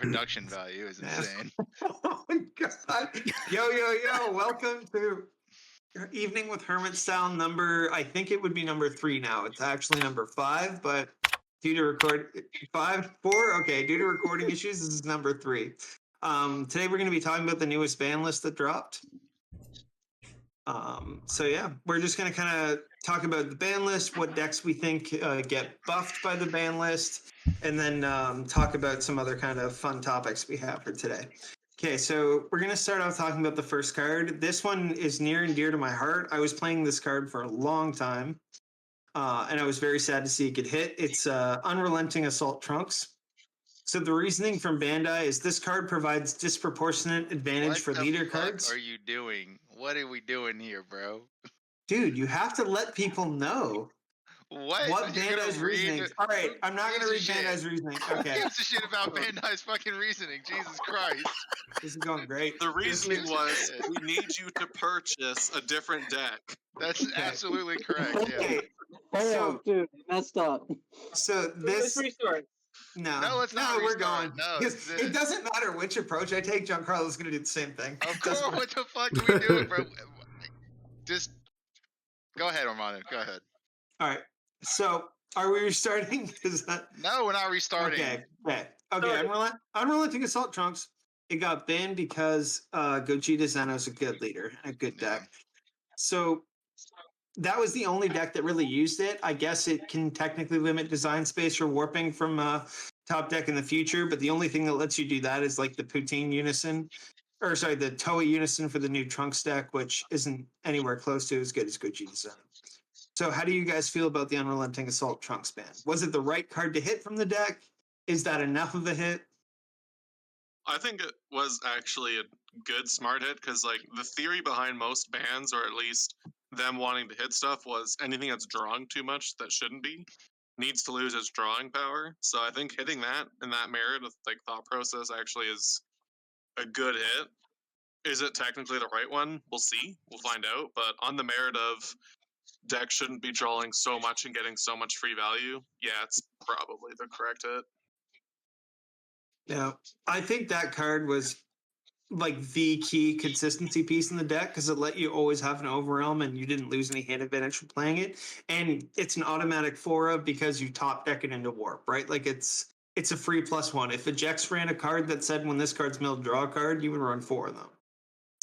production value is insane. Oh my god! Yo! Welcome to Evening with Hermit Style number. I think it would be number 3 now. It's actually number 5, but due to recording issues, this is number 3. Today we're going to be talking about the newest ban list that dropped. So yeah, we're just going to kind of talk about the ban list, what decks we think get buffed by the ban list, and then talk about some other kind of fun topics we have for today. Okay, so we're going to start off talking about the first card. This one is near and dear to my heart. I was playing this card for a long time, and I was very sad to see it get hit. It's Unrelenting Assault Trunks. So the reasoning from Bandai is this card provides disproportionate advantage for leader cards. What are you doing? What are we doing here, bro? Dude, you have to let people know what Bandai's reasoning. All right, I'm not going to read Bandai's reasoning. Okay. Who gives a shit about Bandai's fucking reasoning? Jesus Christ. This is going great. The reasoning was we need you to purchase a different deck. That's absolutely correct. Okay. Yeah. So, dude, messed up. So this. No, it's not. We're going. No, it doesn't matter which approach I take. Giancarlo's going to do the same thing. Of course. What the fuck are we doing, bro? Just go ahead, Armando. Go ahead. All right. So, are we restarting? No, we're not restarting. Okay. Unrelenting Assault Trunks. It got banned because Gogeta Zeno's a good leader, a good deck. So that was the only deck that really used it. I guess it can technically limit design space or warping from top deck in the future, but the only thing that lets you do that is like the Poutine Unison, the Toei Unison for the new Trunks deck, which isn't anywhere close to as good as Gogeta Zeno. So how do you guys feel about the Unrelenting Assault Trunks ban? Was it the right card to hit from the deck? Is that enough of a hit? I think it was actually a good smart hit because, like, the theory behind most bans, or at least them wanting to hit stuff, was anything that's drawing too much that shouldn't be needs to lose its drawing power. So I think hitting that in that merit of like thought process actually is a good hit. Is it technically the right one? We'll see. We'll find out. But on the merit of deck shouldn't be drawing so much and getting so much free value, yeah, it's probably the correct hit. Yeah, I think that card was like the key consistency piece in the deck because it let you always have an overwhelm and you didn't lose any hand advantage from playing it. And it's an automatic 4 because you top deck it into warp, right? Like it's a free +1. If Ajax ran a card that said when this card's milled, draw a card, you would run 4 of them.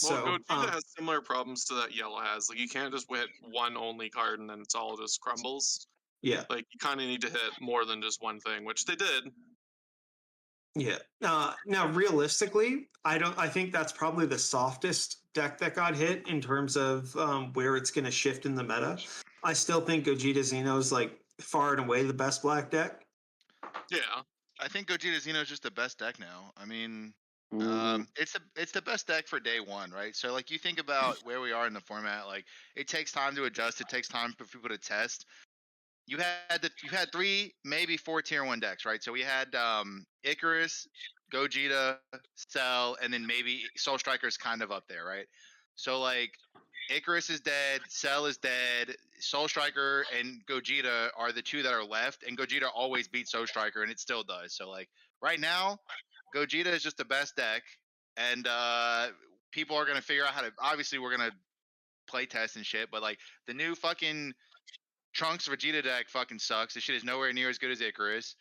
Well, Gogeta has similar problems to that yellow has. Like, you can't just hit one only card and then it's all just crumbles. Yeah. Like, you kind of need to hit more than just one thing, which they did. Yeah. Now, realistically, I think that's probably the softest deck that got hit in terms of where it's going to shift in the meta. I still think Gogeta Xeno is like far and away the best black deck. Yeah. I think Gogeta Xeno is just the best deck now. I mean, it's the best deck for day one, right? So like you think about where we are in the format, like it takes time to adjust. It takes time for people to test. You had 3, maybe 4 tier 1 decks, right? So we had Icarus, Gogeta, Cell, and then maybe Soul Striker's kind of up there, right? So like Icarus is dead, Cell is dead, Soul Striker and Gogeta are the 2 that are left, and Gogeta always beats Soul Striker, and it still does. So like right now, Gogeta is just the best deck, and people are gonna figure out how to. Obviously, we're gonna play test and shit, but like the new fucking Trunks Vegeta deck fucking sucks. This shit is nowhere near as good as Icarus.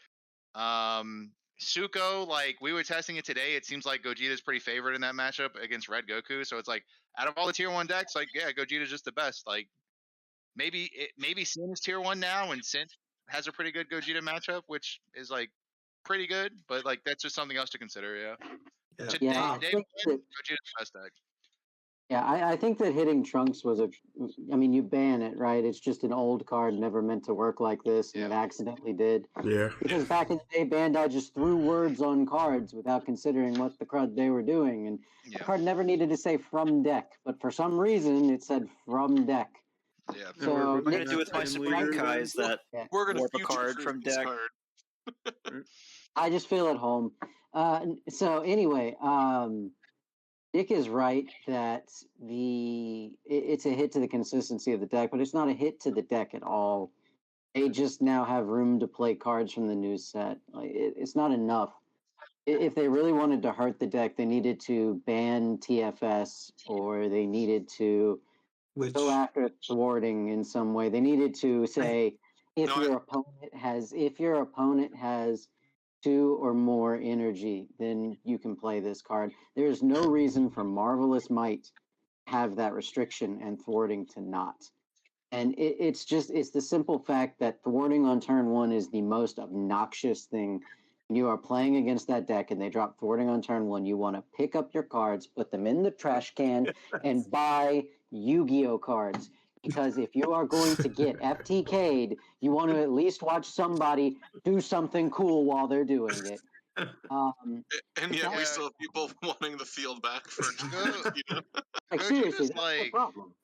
Suko, like we were testing it today, it seems like Gogeta's pretty favored in that matchup against Red Goku. So it's like out of all the tier 1 decks, like yeah, Gogeta's just the best. Like maybe Sin is tier 1 now, and Sin has a pretty good Gogeta matchup, which is like pretty good, but like that's just something else to consider. Yeah. Today, Gogeta's the best deck. Yeah, I think that hitting Trunks was you ban it, right? It's just an old card, never meant to work like this, and it accidentally did. Yeah. Because back in the day, Bandai just threw words on cards without considering what the crud they were doing, and the card never needed to say from deck, but for some reason, it said from deck. Yeah. So what we're going to do with my Supreme Kai is that we're going to warp a card from deck. I just feel at home. So anyway, Nick is right that it's a hit to the consistency of the deck, but it's not a hit to the deck at all. They just now have room to play cards from the new set. Like it's not enough. if they really wanted to hurt the deck, they needed to ban TFS or they needed to Which go after thwarting in some way. They needed to say if No, your opponent has 2 or more energy, then you can play this card. There's no reason for Marvelous Might to have that restriction and thwarting to not. And it's the simple fact that thwarting on turn 1 is the most obnoxious thing. When you are playing against that deck and they drop thwarting on turn 1, you want to pick up your cards, put them in the trash can, and buy Yu-Gi-Oh cards. Because if you are going to get FTK'd, you want to at least watch somebody do something cool while they're doing it. and yet we Yeah. still have people wanting the field back for Like, seriously, Gogeta's that's the like problem.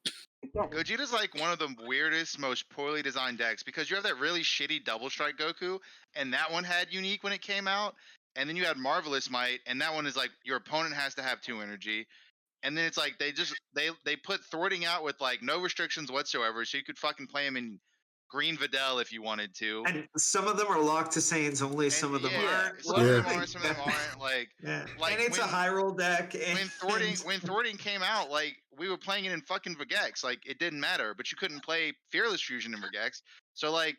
Exactly. Gogeta's like one of the weirdest, most poorly designed decks because you have that really shitty double strike Goku, and that one had unique when it came out, and then you had Marvelous Might, and that one is like your opponent has to have 2 energy, and then it's like they put thwarting out with like no restrictions whatsoever, so you could fucking play him in Green Videl if you wanted to. and some of them are locked to Saiyans only. And Some of them yeah, aren't. some of them are, some of them aren't. Like, Yeah. like and it's a when- high roll deck. And, when thwarting came out, like we were playing it in fucking Vergex, like it didn't matter, but you couldn't play Fearless Fusion in Vergex. So like,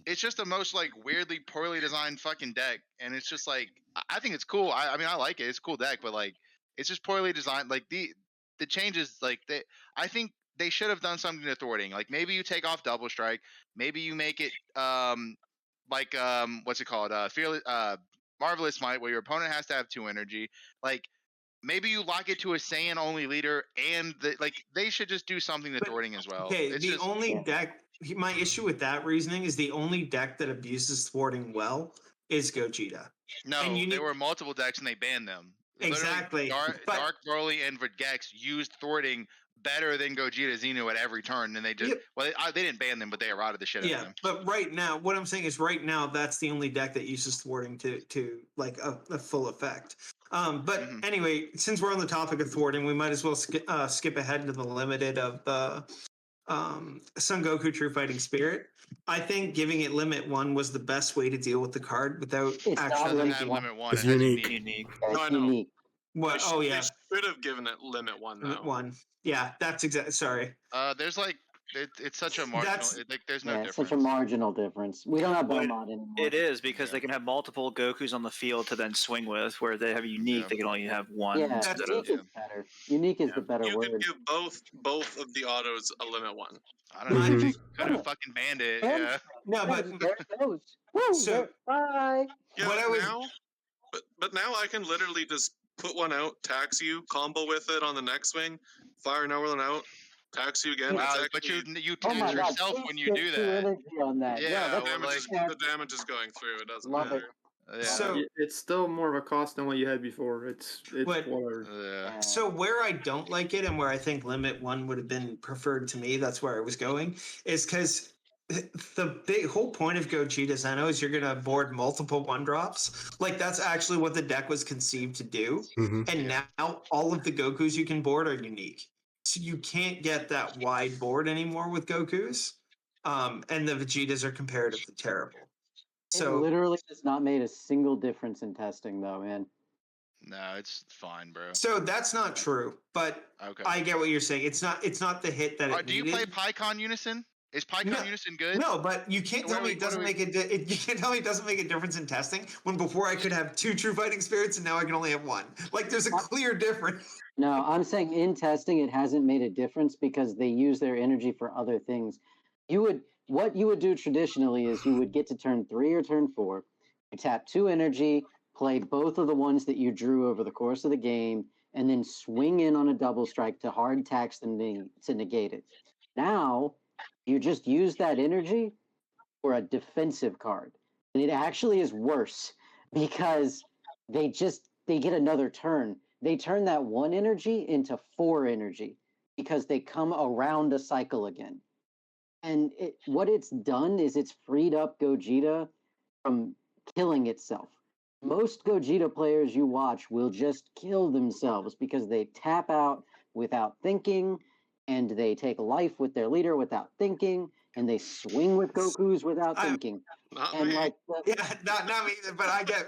it's just the most like weirdly poorly designed fucking deck, and it's just like I think it's cool. I mean I like it. It's a cool deck, but like it's just poorly designed. Like the changes, like I think they should have done something to thwarting. Like maybe you take off double strike, maybe you make it like what's it called? Fearless Marvelous Might, where your opponent has to have 2 energy. Like maybe you lock it to a Saiyan only leader, and like they should just do something to thwarting as well. Okay, It's the just, only deck. My issue with that reasoning is the only deck that abuses thwarting well is Gogeta. no, and you there need- were multiple decks and they banned them. Literally, Exactly, but- Dark Broly and Vergex used thwarting better than Gogeta Xeno at every turn, and they just Yep. they didn't ban them, but they eroded the shit out of Yeah, them. but right now, what I'm saying is, right now, that's the only deck that uses thwarting to like a full effect. But anyway, since we're on the topic of thwarting, we might as well skip ahead to the limited of the Son Goku True Fighting Spirit. I think giving it limit 1 was the best way to deal with the card without It's not actually Doesn't limit have one. limit 1. It's It has unique. Unique. Yeah, No, it's I know. unique. what? Oh yeah, They should have given it limit 1 limit though. 1. Yeah, that's exactly. Sorry. There's like it's such a marginal. Like there's no Yeah, difference. it's such a marginal difference. We don't have But Belmont anymore. It is because Yeah. they can have multiple Gokus on the field to then swing with, where they have unique, Yeah. they can only have one. Yeah, instead of, unique is better. Unique is the better You word. could give both of the autos a limit 1. I don't know. Mhm. They could have fucking banned it. Yeah. No, but there it goes. Woo, So- there- bye. Yeah, What but I was- now, but now I can literally just put one out, tax you, combo with it on the next swing, fire another one out, tax you again. Wow, It's but you actually- Oh tax my God, yourself please when you get do 2 that. energy on that. Yeah, that's well, like- the damage is going through. It doesn't Love matter. Yeah. So- It's still more of a cost than what you had before. It's What- whatever. Yeah. So where I don't like it and where I think limit 1 would have been preferred to me, that's where I was going, is because the whole point of Gogeta Zeno is you're going to board multiple 1-drops. Like that's actually what the deck was conceived to do. Mhm. And now all of the Gokus you can board are unique. So you can't get that wide board anymore with Gokus. And the Vegetas are comparatively terrible. It So literally has not made a single difference in testing, though, man. No, it's fine, bro. so that's not true, but Okay. I get what you're saying. It's not the hit that it Do you needed. play PyCon Unison? Is PyCon No. Unison good? No, but you can't What tell are me we- it doesn't what are make you can't tell me it doesn't make a difference in testing when before I could have 2 True Fighting Spirits and now I can only have 1. Like there's a clear difference. No, I'm saying in testing it hasn't made a difference because they use their energy for other things. What you would do traditionally is you would get to turn 3 or turn 4, you tap 2 energy, play both of the ones that you drew over the course of the game, and then swing in on a double strike to hard tax them to negate it. Now you just use that energy for a defensive card, and it actually is worse because they get another turn. They turn that 1 energy into 4 energy because they come around a cycle again. And what it's done is it's freed up Gogeta from killing itself. Most Gogeta players you watch will just kill themselves because they tap out without thinking, and they take life with their leader without thinking, and they swing with Goku's without I- thinking. Not And me. like, Yeah, not me either, but I get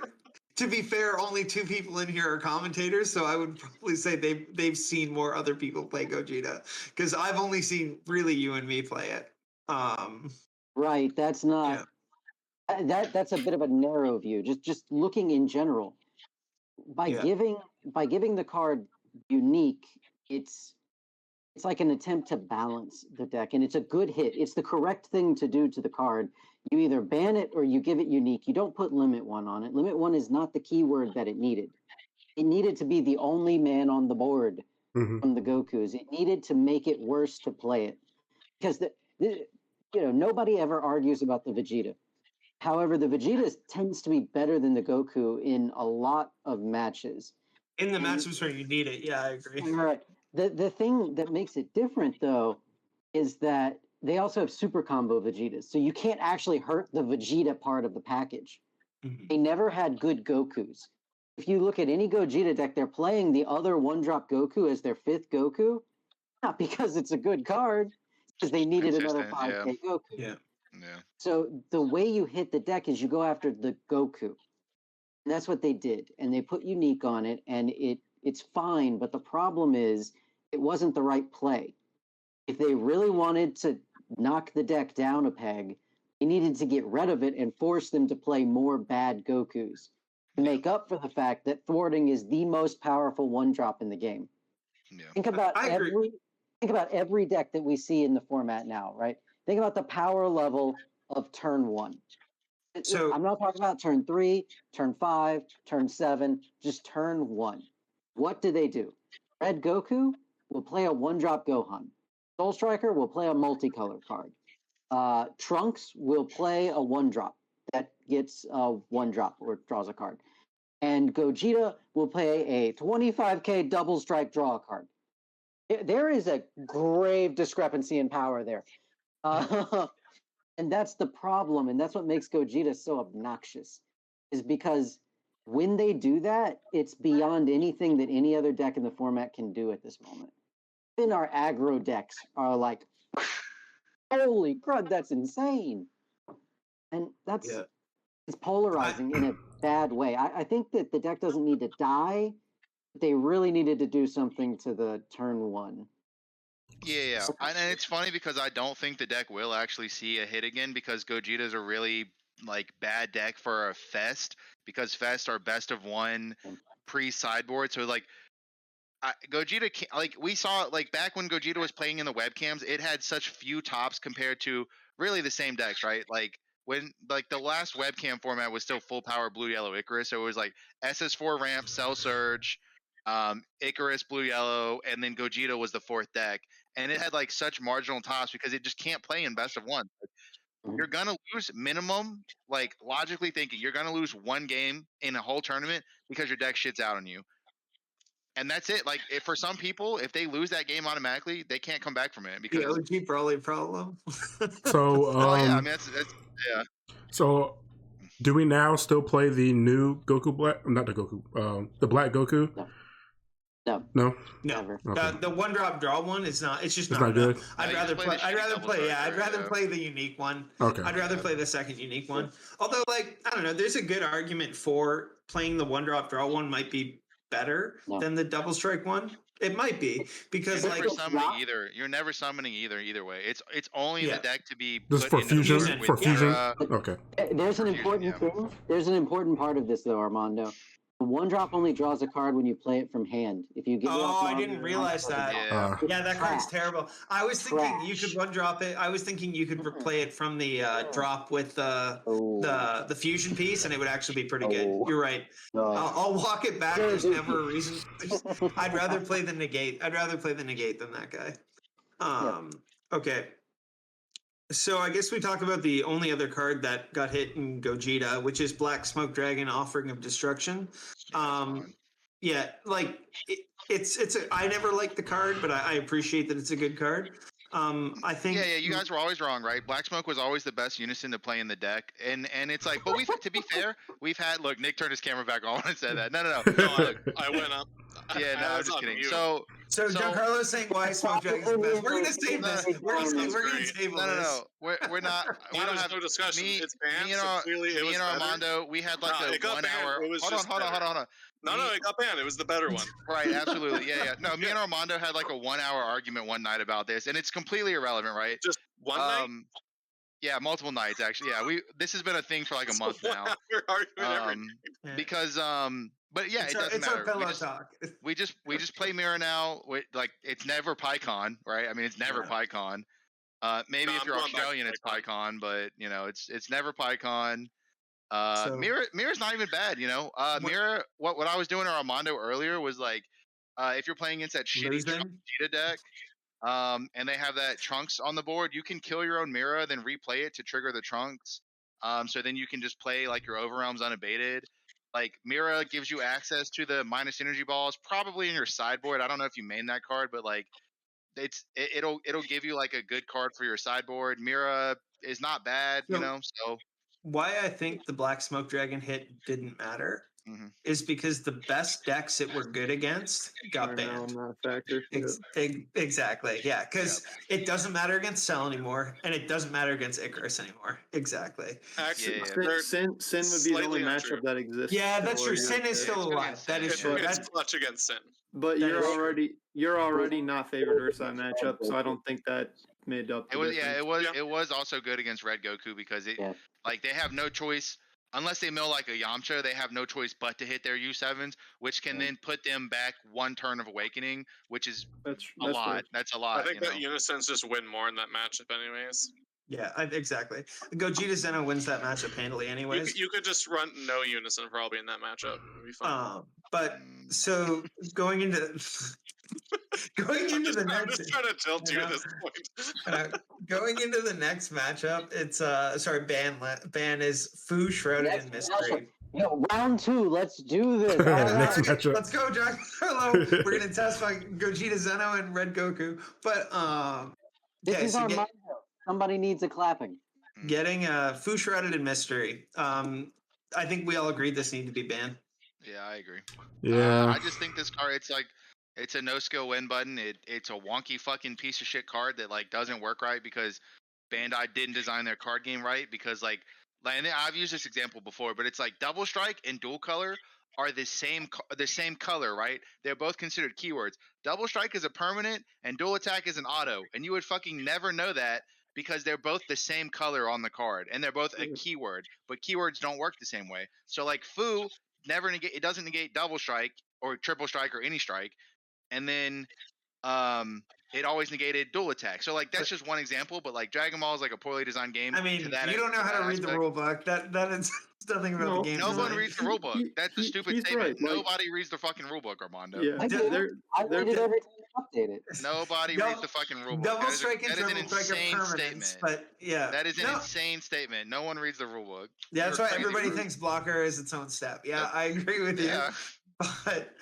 to be fair, only 2 people in here are commentators, so I would probably say they've seen more other people play Gogeta, because I've only seen really you and me play it. Right. That's not that's a bit of a narrow view. Just looking in general. By giving the card unique, it's like an attempt to balance the deck, and it's a good hit. It's the correct thing to do to the card. You either ban it or you give it unique. You don't put limit 1 on it. Limit 1 is not the keyword that it needed. It needed to be the only man on the board from the Gokus. It needed to make it worse to play it, because nobody ever argues about the Vegeta. However, the Vegeta tends to be better than the Goku in a lot of matches. In the matches where you need it, yeah, I agree. All right. The thing that makes it different, though, is that they also have super combo Vegetas. So you can't actually hurt the Vegeta part of the package. They never had good Gokus. If you look at any Gogeta deck, they're playing the other 1-drop Goku as their 5th Goku. Not because it's a good card, because they needed another 5K Goku. Yeah. So the way you hit the deck is you go after the Goku. And that's what they did. And they put unique on it, and it's fine, but the problem is it wasn't the right play. If they really wanted to knock the deck down a peg, they needed to get rid of it and force them to play more bad Gokus to make up for the fact that thwarting is the most powerful 1-drop in the game. Yeah. Think about every deck that we see in the format now, right? Think about the power level of turn 1. So I'm not talking about turn 3, turn 5, turn 7, just turn 1. What do? Red Goku will play a 1-drop Gohan. Soul Striker will play a multicolor card. Trunks will play a 1-drop that gets a 1-drop or draws a card. And Gogeta will play a 25k double strike draw a card. There is a grave discrepancy in power there. And that's the problem, and that's what makes Gogeta so obnoxious, is because when they do that, it's beyond anything that any other deck in the format can do at this moment. Even our aggro decks are like, holy crud, that's insane. And it's polarizing in a bad way. I think that the deck doesn't need to die, but they really needed to do something to the turn 1. Yeah. And it's funny because I don't think the deck will actually see a hit again, because Gogeta's a really bad deck for a Fest, because Fest are best of 1 pre-sideboard. So Gogeta, we saw back when Gogeta was playing in the webcams, it had such few tops compared to really the same decks, right? When the last webcam format was still full power blue yellow Icarus, so it was SS4 ramp, Cell Surge, Icarus blue yellow, and then Gogeta was the 4th deck, and it had such marginal tops because it just can't play in best of 1. You're gonna lose minimum, logically thinking, you're gonna lose 1 game in a whole tournament because your deck shits out on you. And that's it. If for some people, if they lose that game automatically, they can't come back from it because the OG probably problem. So, I mean that's yeah. So, do we now still play the new Goku Black? Not the Goku. The Black Goku. No. No. Okay. The 1-drop draw one is not. It's just it's not good. I'd rather play. I'd rather play the unique one. Okay. I'd rather play the second unique one. Although, I don't know. There's a good argument for playing the 1-drop draw one might be better than the double strike one. It might be because you're never summoning either way. It's only in the deck to be just put for into fusion. the For fusion. Okay. There's an important thing. There's an important part of this though, Armando. 1-drop only draws a card when you play it from hand. If you give I didn't realize that. Yeah, that card's terrible. I was thinking you could 1-drop it. I was thinking you could play it from the drop with the fusion piece, and it would actually be pretty good. You're right. I'll walk it back. There's never a reason. I'd rather play the negate. I'd rather play the negate than that guy. Okay. So I guess we talk about the only other card that got hit in Gogeta, which is Black Smoke Dragon, Offering of Destruction. It's I never liked the card, but I appreciate that it's a good card. I think you guys were always wrong, right? Black Smoke was always the best Unison to play in the deck, and it's but to be fair, we've had Nick turned his camera back on and said that. No. I went up. Yeah, no, I'm That's just on kidding. mute. So So Giancarlo's saying why Smoke Dragon's the best. We're gonna save this. We're gonna great. table no, this. we're not. We Why don't there's have no discussion? me. It's banned, Me and, so clearly it me was and better. Armando. We had like No, a it got 1 banned. hour. It was Hold just on. better. No, it got banned. It was the better one. Right, absolutely. Yeah. No, me Yeah. and Armando had like a 1 hour argument one night about this, and it's completely irrelevant, right? Just one night. Yeah, multiple nights actually. Yeah, this has been a thing for like a It's month now. 1 hour argument every Yeah. Because but yeah, it doesn't it's matter. our pillow talk. We just play Mirror now. Like it's never PyCon, right? I mean, it's never PyCon. Maybe No, if I'm you're going back to Australian, it's PyCon. PyCon, but you know, it's never PyCon. So- Mirror's not even bad, you know. Mirror, what I was doing to Armando earlier was like, if you're playing against that shitty Vegeta deck, and they have that Trunks on the board, you can kill your own Mirror, then replay it to trigger the Trunks. So then you can just play like your Overrealms unabated. Like Mira gives you access to the minus energy balls, probably in your sideboard. I don't know if you main that card, but like it'll give you like a good card for your sideboard. Mira is not bad, you know. So why I think the Black Smoke Dragon hit didn't matter is because the best decks that were good against got banned. Not a factor. Exactly. Yeah, because it doesn't matter against Cell anymore, and it doesn't matter against Icarus anymore. Exactly. Actually, Sin would be the only slightly untrue. matchup that exists. Yeah, that's true. for Sin is USF. still alive. That is true. It's clutch against Sin. But That you're is true. already not favored versus that matchup, so I don't think that made up. it was difference. it was also good against Red Goku because like they have no choice unless they mill like a Yamcha, they have no choice but to hit their U7s, which can then put them back one turn of Awakening, which is That's a lot. fair. That's a lot. I think you that know? Unisons just win more in that matchup, anyways. Yeah, exactly. Gogeta Zeno wins that matchup handily, anyways. You could just run no Unison probably in that matchup. It'd be fun. But so going into the I'm next, just trying to tilt you at this point. going into the next matchup, it's ban is Fu Shrouded in Mystery. Round 2, let's do this. Next matchup. Let's go, John. Hello. We're gonna test my Gogeta Zeno and Red Goku. But This is our mind. Somebody needs a clapping. Getting Fu Shrouded in Mystery. I think we all agreed this needed to be banned. Yeah, I agree. Yeah. I just think this card, it's a no skill win button. It's a wonky fucking piece of shit card that like doesn't work right because Bandai didn't design their card game right. Because like and I've used this example before, but it's like Double Strike and Dual Color are the same color, right? They're both considered keywords. Double Strike is a permanent and Dual Attack is an auto, and you would fucking never know that because they're both the same color on the card and they're both a keyword, but keywords don't work the same way. So like Fu it doesn't negate Double Strike or Triple Strike or any strike, and then it always negated Dual Attack. So like that's just one example, but like Dragon Ball is like a poorly designed game. I mean, you don't know how to read the rule book. That is nothing about the game. No one design. reads the rule book. That's a stupid statement. Right. Nobody reads the fucking rule book, Armando. Yeah, I read it every time you update it. Nobody reads the fucking rule book. Double Strike and that is an Triple Strike insane are permanents, statement. but yeah, That is an insane statement. No one reads the rule book. Yeah, that's You're why crazy. everybody thinks blocker is its own step. Yeah, I agree with you. Yeah. But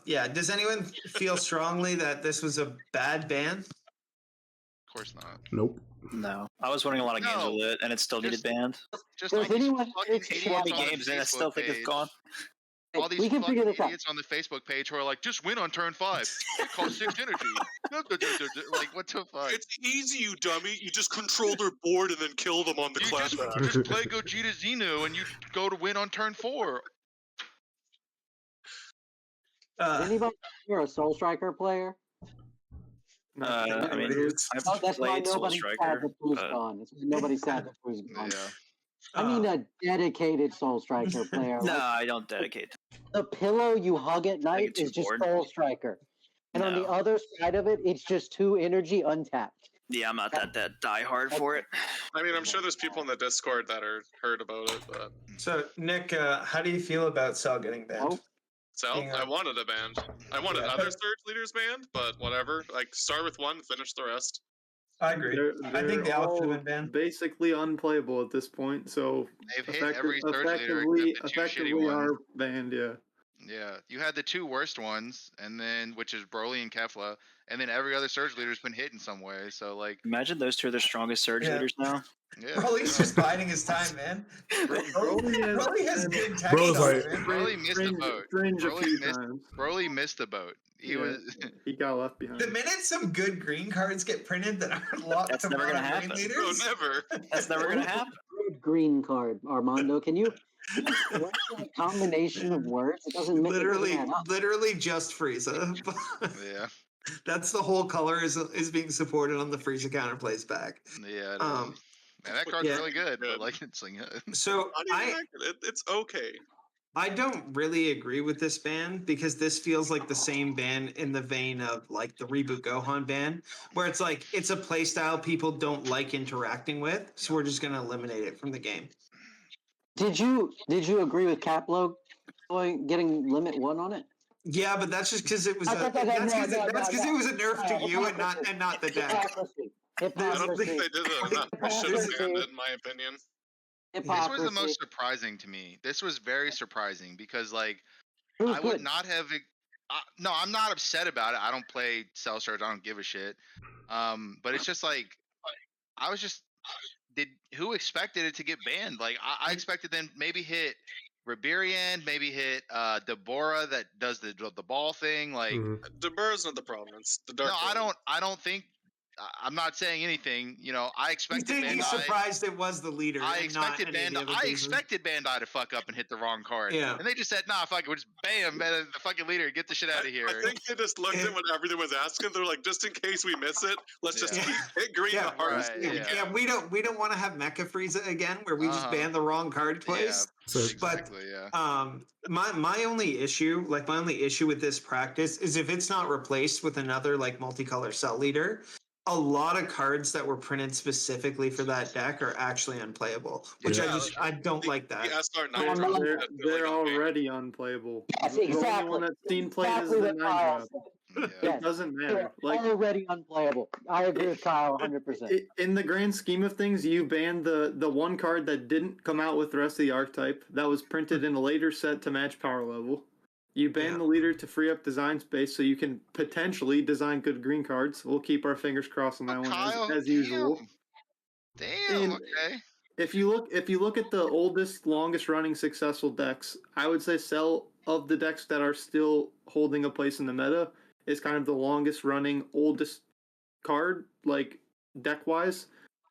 yeah, does anyone feel strongly that this was a bad ban? Of course not. Nope. No, I was winning a lot of games No. with it, and it still needed banned. Just Does all these anyone fucking think idiots 20 on the games, and I Facebook still think it's page. gone. Hey, All these we can fucking figure this out. idiots on the Facebook page who are like, just win on turn 5. It costs 6 energy. Like, what the fuck? It's easy, you dummy. You just control their board and then kill them on the You class. just play Gogeta Zeno and you go to win on turn 4. Is anybody here a Soul Striker player? I mean, Idiots. I've That's why played Soul nobody's sad Striker. that Pooh's but- gone. That's why nobody's sad that Pooh's gone. Yeah. I mean a dedicated Soul Striker player. No, Like, I don't dedicate. the pillow you hug at night get is too just bored. Soul Striker. And on the No. other side of it, it's just 2 energy untapped. Yeah, I'm not that die hard for it. I mean, I'm sure there's people in the Discord that are heard about it, but So Nick, how do you feel about Cell getting banned? Oh. so Being I wanted a band. I wanted Yeah. other surge leaders banned, but whatever. Like start with one, finish the rest. I agree. I think the Alex should have been banned. basically unplayable at this point. So They've hit every surge leader effectively, except the 2 shitty effectively ones. are banned. Yeah. Yeah, you had the 2 worst ones, and then which is Broly and Kefla, and then every other surge leader's been hit in some way. So like, Imagine those two are the strongest surge Yeah. leaders now. Yeah. Broly's just biding his time, man. Broly has good tech Bro's stuff, like- man. Broly missed the boat. Fringe a Broly few missed- times. Broly missed the boat. He Yeah, was. he got left behind. The minute some good green cards get printed that aren't locked That's to never gonna mono green happen. No, leaders, never. That's never gonna happen. Good green card, Armando. Can you what's that combination of words? It doesn't make it doesn't add up. literally just Frieza. Yeah. That's the whole color is being supported on the Frieza counterplays back. Yeah. It is. Man, that card's yeah. really good. But Good. like, it's like. So Not even accurate. It's okay. I don't really agree with this ban because this feels like the same ban in the vein of like the Reboot Gohan ban, where it's like it's a playstyle people don't like interacting with, so we're just gonna eliminate it from the game. Did you agree with Caplo getting limit 1 on it? Yeah, but that's just because it was No, that's because it was a nerf to you and not the deck. Hypocrisy. I don't think Hypocrisy. they did it enough. They should have banned it, in my opinion. This was the Hypocrisy. most surprising to me. This was very surprising because, like, It was I would good. not have. No, I'm not upset about it. I don't play Cell Surge. I don't give a shit. But it's just like, I was just, who expected it to get banned? Like, I expected them maybe hit Riberian, maybe hit Deborah that does the ball thing. Like, Mhm. Deburr's not the problem. It's the dark. no, I don't think. I'm not saying anything. You know, I You expected think he's Bandai. surprised it was the leader? I and not expected any of the Bandai. other I pieces? expected Bandai to fuck up and hit the wrong card. Yeah. And they just said, "Nah, fuck it. We'll just bam, man, the fucking leader. Get the shit out of here." I think they just looked at what everyone was asking. They're like, just in case we miss it, let's just Yeah. hit green Yeah, the hardest. right, we yeah. can. we don't want to have Mecha Frieza again, where we just Uh-huh. ban the wrong card twice. So Exactly. Yeah. My only issue with this practice is if it's not replaced with another like multicolor cell leader, a lot of cards that were printed specifically for that deck are actually unplayable, which Yeah. I don't like that. The SR No, Nitro. no, They're already unplayable. Yes, The only exactly. one that's seen played is Exactly the what 9 Kyle drop. said. Yeah. It doesn't matter. They're Like already unplayable. I agree with Kyle 100%. in the grand scheme of things, you banned the one card that didn't come out with the rest of the archetype that was printed in a later set to match power level. You banned Yeah. the leader to free up design space so you can potentially design good green cards. We'll keep our fingers crossed on that one Kyle, as usual. Damn. And- Okay. If you look at the oldest, longest running successful decks, I would say Cell of the decks that are still holding a place in the meta is kind of the longest running, oldest card, like deck wise.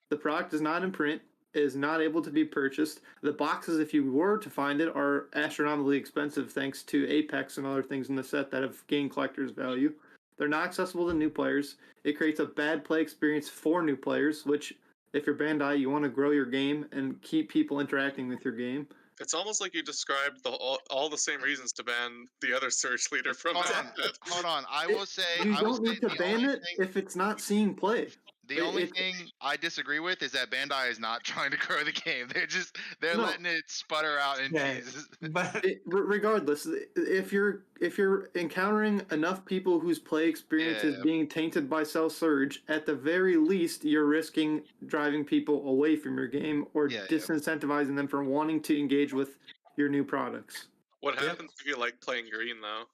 The product is not in print, is not able to be purchased. The boxes, if you were to find it, are astronomically expensive thanks to Apex and other things in the set that have gained collector's value. They're not accessible to new players. It creates a bad play experience for new players, which if you're Bandai, you want to grow your game and keep people interacting with your game. It's almost like you described all the same reasons to ban the other search leader from Hold that on. set. Hold on. I will say. You I will don't say need to the ban only it thing- if it's not seeing play. The only It- thing I disagree with is that Bandai is not trying to grow the game. They're No. letting it sputter out in Yeah. pieces. But Regardless, if you're encountering enough people whose play experience is Yeah. being tainted by Cell Surge, at the very least, you're risking driving people away from your game or Yeah, yeah. disincentivizing them from wanting to engage with your new products. What Yep. happens if you like playing green though?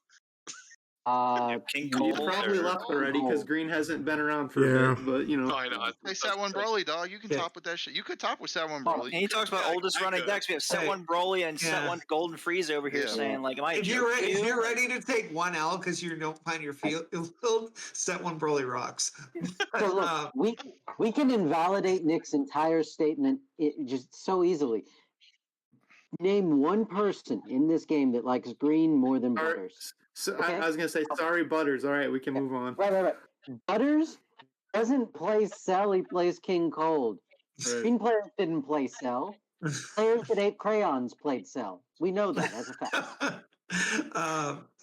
King You Cold. probably or- left already because Cold. Green hasn't been around for Yeah. a bit, but you know. Why not? Hey, Set One Broly, dog. You can Yeah. top with that shit. You could top with Set One Oh, Broly. And he talks about Yeah, oldest I running could. decks. We have Set Hey, One Broly and Set yeah. One Golden Frieza over here Yeah. saying, like, am I if joking you're you? ready to take one L because you don't find your field, Set One Broly rocks. So look, we can invalidate Nick's entire statement just so easily. Name one person in this game that likes green more than All right, Butters. So Okay. I was gonna say sorry, Butters. All right, we can move on. Right. Butters doesn't play Cell, he plays King Cold. Right. Green players didn't play Cell. Players that ate crayons played Cell. We know that as a fact.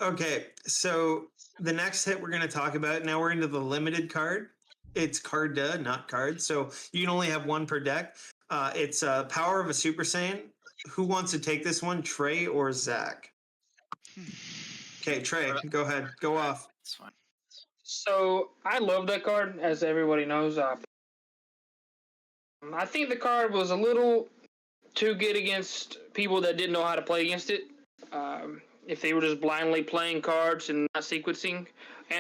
Okay, so the next hit we're going to talk about, now we're into the limited card. It's card, not card. So you can only have one per deck. It's Power of a Super Saiyan. Who wants to take this one, Trey or Zach? Okay, Trey, go ahead. Go off. It's fine. So I love that card, as everybody knows. I think the card was a little too good against people that didn't know how to play against it. If they were just blindly playing cards and not sequencing,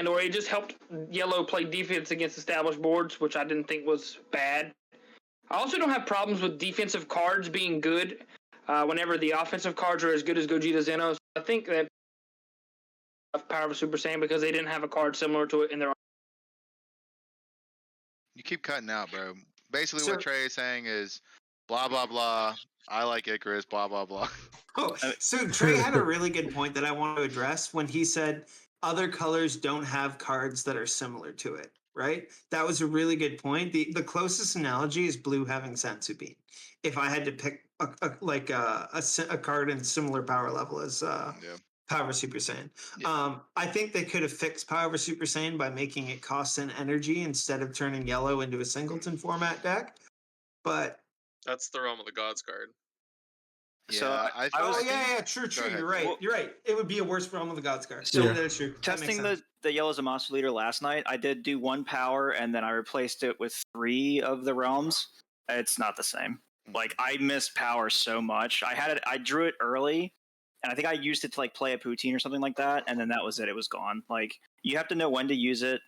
or it just helped Yellow play defense against established boards, which I didn't think was bad. I also don't have problems with defensive cards being good whenever the offensive cards are as good as Gogeta Zenos. I think that Power of Super Saiyan because they didn't have a card similar to it in their. You keep cutting out, bro. Basically, So- what Trey is saying is, blah blah blah. I like Icarus. Blah blah blah. Oh, so Trey had a really good point that I want to address when he said other colors don't have cards that are similar to it, right? That was a really good point. The closest analogy is blue having Senzu Bean. If I had to pick a card in similar power level as Yeah. Power Super Saiyan. Yeah. I think they could have fixed Power Super Saiyan by making it cost an energy instead of turning yellow into a singleton format deck. But That's the Realm of the Gods card. So Yeah, I I was- oh yeah, true. ahead. You're right. Well- You're right. It would be a worse Realm of the Gods card. So, Yeah, that's true. That makes testing sense. the yellow as a monster leader last night, I did do 1 power and then I replaced it with 3 of the realms. It's not the same. Like I missed power so much. I drew it early, and I think I used it to like play a poutine or something like that, and then that was it. It was gone. Like you have to know when to use it,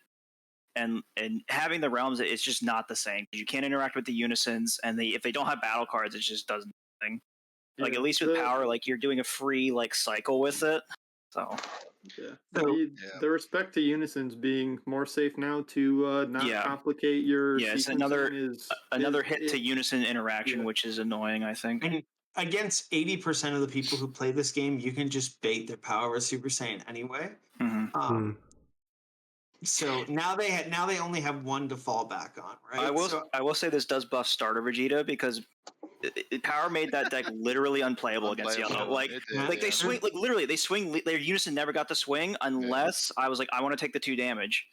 and having the realms, it's just not the same. You can't interact with the unisons, and if they don't have battle cards, it just doesn't do anything. Like Yeah, at least with power, like you're doing a free like cycle with it. So Yeah. So- The respect to Unisons being more safe now to not Yeah. complicate your Yeah, it's sequencing another is- hit to unison interaction, yeah. which is annoying. I think. And against 80% of the people who play this game, you can just bait their Power of Super Saiyan anyway. Mhm. So now they only have one to fall back on, right? I will say this does buff starter Vegeta because power made that deck literally unplayable against Unplayable. yellow. Like It did, like they yeah. swing, like literally they swing. Their unison never got the swing unless I was like, I want to take the 2 damage.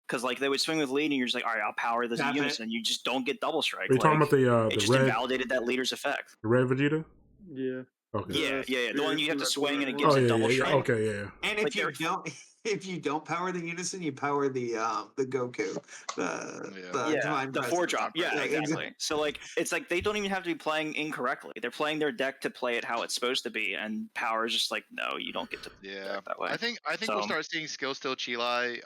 Because like they would swing with lead, and you're just like, all right, I'll power this Tap it. unison. You just don't get double strike. Are you talking Like, about it the just red invalidated that leader's effect. the red Vegeta? Yeah. Okay. Yeah. The one you have to swing and it Oh, gives Oh a yeah, double yeah, strike. yeah. Okay, yeah. And Like if you don't power the Unison, you power the Goku, the Divine the Presence. 4-drop. Yeah, Yeah, exactly. So like it's like they don't even have to be playing incorrectly. They're playing their deck to play it how it's supposed to be, and power is just like, no, you don't get to play Yeah, it that way. I think So- we'll start seeing skill still Chilai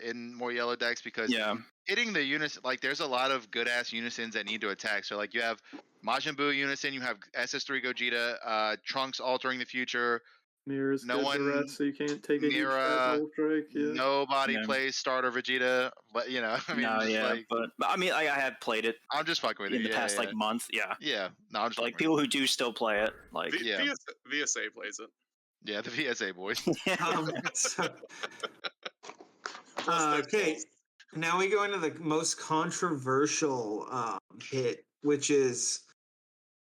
in more yellow decks because Yeah. hitting the unison, like there's a lot of good ass unisons that need to attack. So like you have Majin Buu unison, you have SS3 Gogeta, Trunks altering the future. Mirror's No good one- to red, so you can't take a huge Mira, fat double strike. Yeah. Nobody Yeah. plays starter Vegeta, but I mean, no, just yeah, like, but I mean, I have played it I'm just fucking with in you. the past like month. Yeah, yeah, no, I'm just like fucking people with who do still play it, like Yeah. VSA plays it. you. Yeah, the VSA boys. So, Plus their okay, skills. now we go into the most controversial hit, which is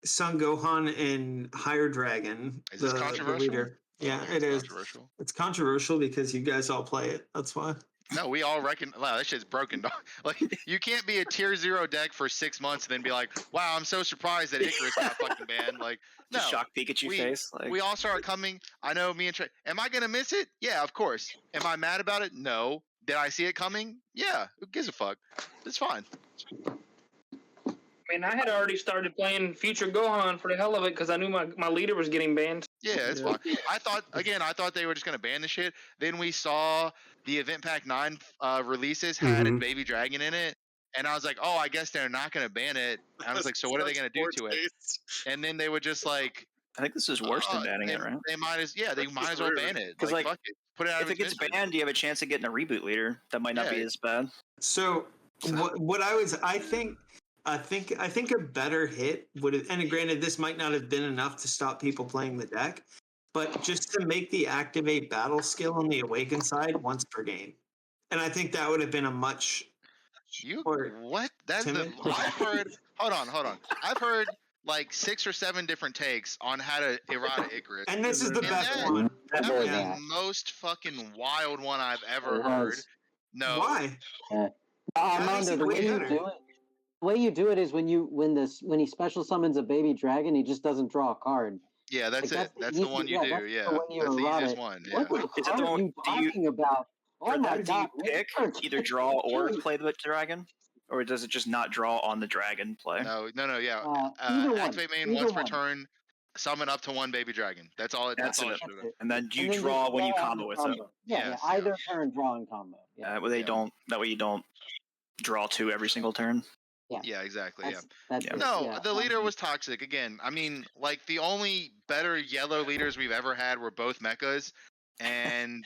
Son Gohan and Higher Dragon. Is this the controversial? leader. Yeah, Okay, it it's is. controversial. It's controversial because you guys all play it. That's why. No, we all reckon. Wow, that shit's broken, dog. Like, you can't be a tier 0 deck for 6 months and then be like, "Wow, I'm so surprised that Icarus got fucking banned." Like, no, just shock Pikachu face. Like we all saw it coming. I know me and Trey. Am I gonna miss it? Yeah, of course. Am I mad about it? No. Did I see it coming? Yeah. Who gives a fuck? It's fine. I mean, I had already started playing Future Gohan for the hell of it because I knew my leader was getting banned. Yeah, it's Yeah. fine. I thought they were just gonna ban the shit. Then we saw the Event Pack 9 releases had a Mhm. Baby Dragon in it, and I was like, oh, I guess they're not gonna ban it. And I was like, so what are they gonna do to it? And then they would just like, I think this is worse than banning they, it, right? they might as That's well rude. ban it. 'Cause, like, fuck it, put it out If of it gets its misery. banned, you have a chance of getting a reboot leader that might not be Yeah. as bad. So what I think a better hit would have, and granted this might not have been enough to stop people playing the deck, but just to make the activate battle skill on the awaken side once per game. And I think that would have been a much You or what? That's timid. I've heard. Hold on. I've heard like 6 or 7 different takes on how to errata Icarus. and this is the And best that- one. That Never was that. the most fucking wild one I've ever It heard. was. No. Why? makes Armando, it the way way you better. do it, the way you do it is when he special summons a baby dragon, he just doesn't draw a card. Yeah, that's Like, it. That's the one you do. that's the Yeah, way you that's the errata easiest it. one. Yeah. What the Is it fuck the are one- you do you- talking about? For Oh my that, do god! you pick either draw or play the dragon, or does it just not draw on the dragon play? No. Yeah. Either one. Activate main Either once per one. turn. Summon up to 1 baby dragon. That's all. That's all. That's it it. should have That's it. And then you And then draw just when you draw on combo the with combo. it. Yeah, Yes, either turn draw and combo. Yeah. Well, they Yeah. don't. That way you don't draw 2 every single turn. Yeah, exactly. That's Yeah. it, No, yeah. the leader was toxic. Again, I mean, like the only better yellow leaders we've ever had were both mechas, and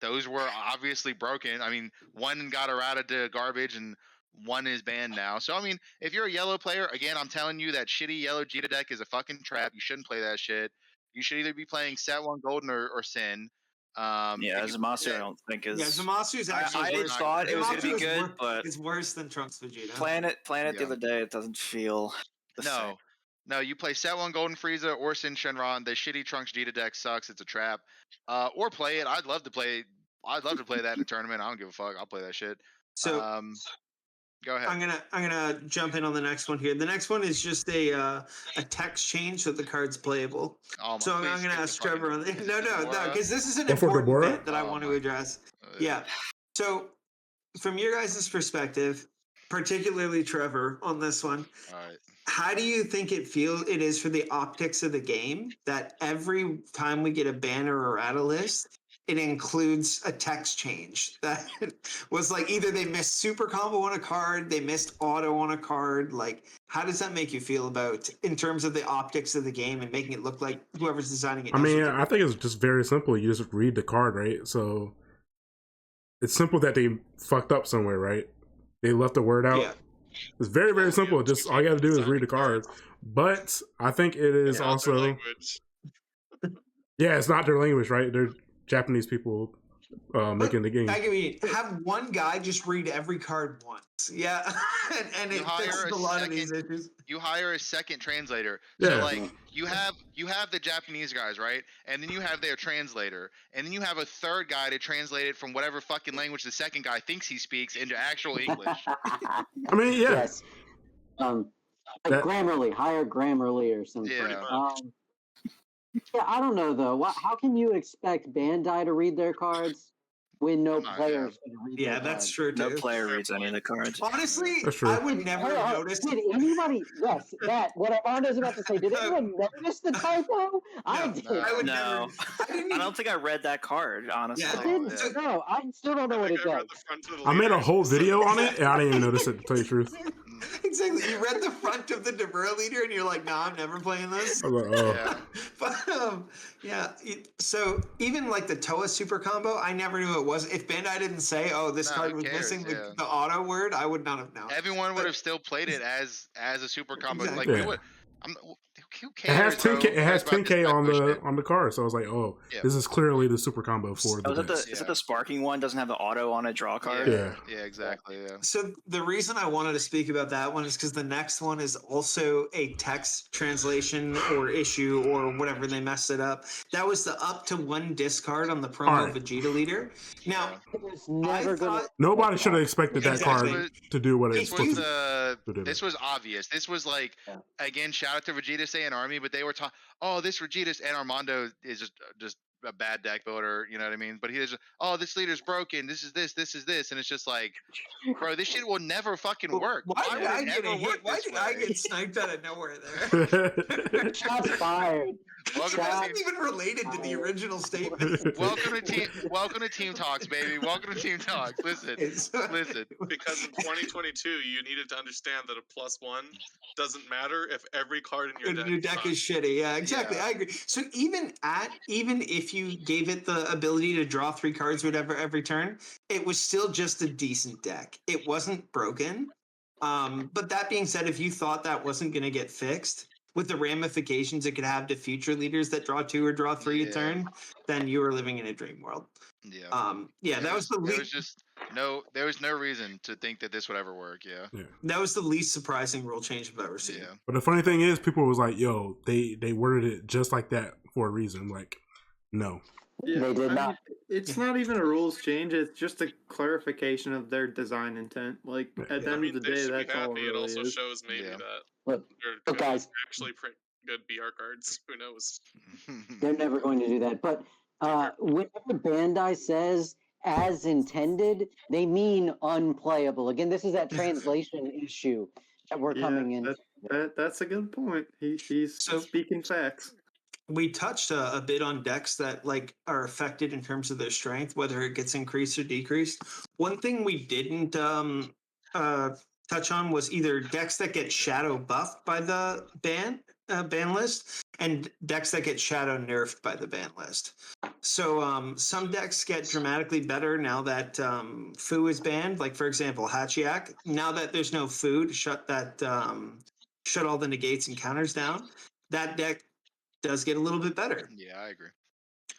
those were obviously broken. I mean, one got errata to garbage, and one is banned now. So I mean, if you're a yellow player, again, I'm telling you that shitty yellow Jita deck is a fucking trap. You shouldn't play that shit. You should either be playing Set One Golden or Sin. Yeah, If you- Zamasu, I don't think is. Yeah, Zamasu's actually I worse. thought it was going to be Zamasu is good, but it's worse than Trunks Vegeta. playing it the Yeah. other day, it doesn't feel the same. No, you play Set One Golden Frieza or Sin Shenron. The shitty Trunks Jita deck sucks. It's a trap. Or play it. I'd love to play that in a tournament. I don't give a fuck. I'll play that shit. So go ahead. I'm gonna jump in on the next one here. The next one is just a text change so the card's playable. So I'm gonna ask Trevor on the no, because this is an important bit that I want to address. Yeah. So from your guys' perspective, particularly Trevor on this one, all right. How do you think it is for the optics of the game that every time we get a banner or errata list, it includes a text change that was like either they missed super combo on a card, they missed auto on a card. Like, how does that make you feel about in terms of the optics of the game and making it look like whoever's designing it? I mean, I think it's just very simple. You just read the card, right? So it's simple that they fucked up somewhere, right? They left the word out. Yeah. It's very, very simple. Just all you got to do is read the card. But I think it is also, it's not their language, right? They're Japanese people making the game. I mean, have one guy just read every card once. Yeah, and it fixes a lot of these issues. You hire a second translator. Yeah. So like you have the Japanese guys, right? And then you have their translator, and then you have a third guy to translate it from whatever fucking language the second guy thinks he speaks into actual English. I mean, yeah. Yes. Like Grammarly, hire Grammarly or something. Yeah. Yeah, I don't know though. How can you expect Bandai to read their cards when no players can read their that's cards? true too. No player reads any of the cards. Honestly, I would never notice. Did anybody? Yes, that what Armando's about to say. Did anyone notice the typo? I did. I would No. never. I don't think I read that card, honestly. No, I still don't know what it does. I made a whole video on it, and I didn't even notice it, to tell you the truth. Exactly. You read the front of the Debura leader, and you're like, "Nah, I'm never playing this." I was like, oh. But so even like the Toa super combo, I never knew it was. If Bandai didn't say, "Oh, this card was missing the auto word," I would not have known. Everyone would have still played it as a super combo. Exactly. Like we would. Who cares? It has 10K. It has 10K shit? on the card, so I was like, "Oh, this is clearly the super combo for the." Is it the sparking one? Doesn't have the auto on a draw card? Yeah, exactly. Yeah. So the reason I wanted to speak about that one is because the next one is also a text translation or issue or whatever they messed it up. That was the up to one discard on the promo Vegeta leader. Now, nobody should have expected that card to do what it's supposed to do. This was obvious. This was like again, shout out to Vegeta Saiyan Army, but they were talking. Oh, this Vegeta and Armando is just a bad deck builder. You know what I mean? But he's this leader's broken. This is this, and it's just like, bro, this shit will never fucking work. Why did I get hit? Why did I get sniped out of nowhere there? Shots fired. It wasn't even related to the original statement. Welcome to Team Talks, baby. Welcome to Team Talks. Listen. Because in 2022, you needed to understand that a +1 doesn't matter if every card in your deck is shitty. Yeah, exactly. Yeah. I agree. So even if you gave it the ability to draw 3 cards, whatever, every turn, it was still just a decent deck. It wasn't broken. But that being said, if you thought that wasn't going to get fixed, with the ramifications it could have to future leaders that draw 2 or draw 3 a turn, then you were living in a dream world. Yeah. That was the least. There was no reason to think that this would ever work. Yeah. That was the least surprising rule change I've ever seen. Yeah. But the funny thing is, people was like, "Yo, they worded it just like that for a reason." I'm like, no. Yeah, they did not. It's not even a rules change. It's just a clarification of their design intent. Like at the end of the day, that's all it really also is. shows maybe that Look, guys, actually print good BR cards. Who knows? They're never going to do that. But whenever Bandai says "as intended," they mean unplayable. Again, this is that translation issue that we're coming in. That's a good point. He's speaking facts. We touched a bit on decks that are affected in terms of their strength, whether it gets increased or decreased. One thing we didn't touch on was either decks that get shadow buffed by the ban list and decks that get shadow nerfed by the ban list. So some decks get dramatically better now that Fu is banned. Like for example, Hachiak. Now that there's no food, shut all the negates and counters down. That deck does get a little bit better. Yeah, I agree.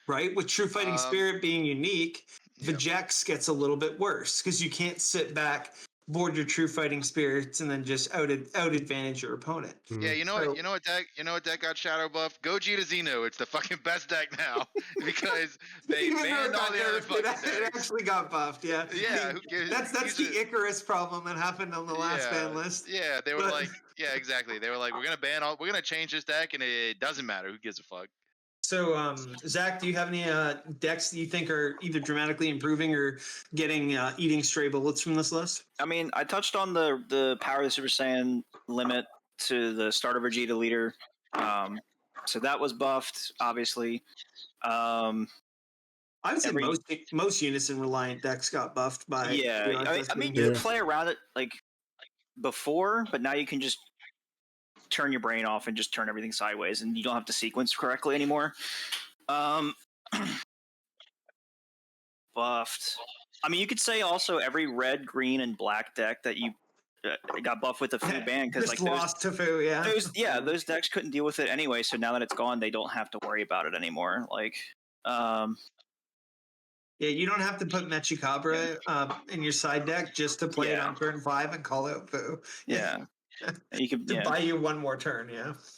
Right? With True Fighting Spirit being unique, yeah. Vejex gets a little bit worse because you can't sit back, board your True Fighting Spirits, and then just out advantage your opponent. Yeah, you know what deck got shadow buff? Gogeta Xeno. It's the fucking best deck now because they banned all the other fucking decks. It actually got buffed. Yeah. Yeah, that's the Icarus problem that happened on the last ban list. Yeah, they were like, yeah, exactly. They were like, we're gonna change this deck, and it doesn't matter. Who gives a fuck? So, Zach, do you have any decks that you think are either dramatically improving or getting eating stray bullets from this list? I mean, I touched on the power of the Super Saiyan limit to the starter Vegeta leader. So that was buffed, obviously. I would say most Unison reliant decks got buffed by. Yeah, I mean, you could play around it like before, but now you can just turn your brain off and just turn everything sideways, and you don't have to sequence correctly anymore. Buffed. I mean, you could say also every red, green, and black deck that you got buffed with the Fu ban because like lost to Fu, those decks couldn't deal with it anyway. So now that it's gone, they don't have to worry about it anymore. Like, yeah, you don't have to put Mechikabra in your side deck just to play it on turn 5 and call out Fu. Yeah. You could buy you one more turn,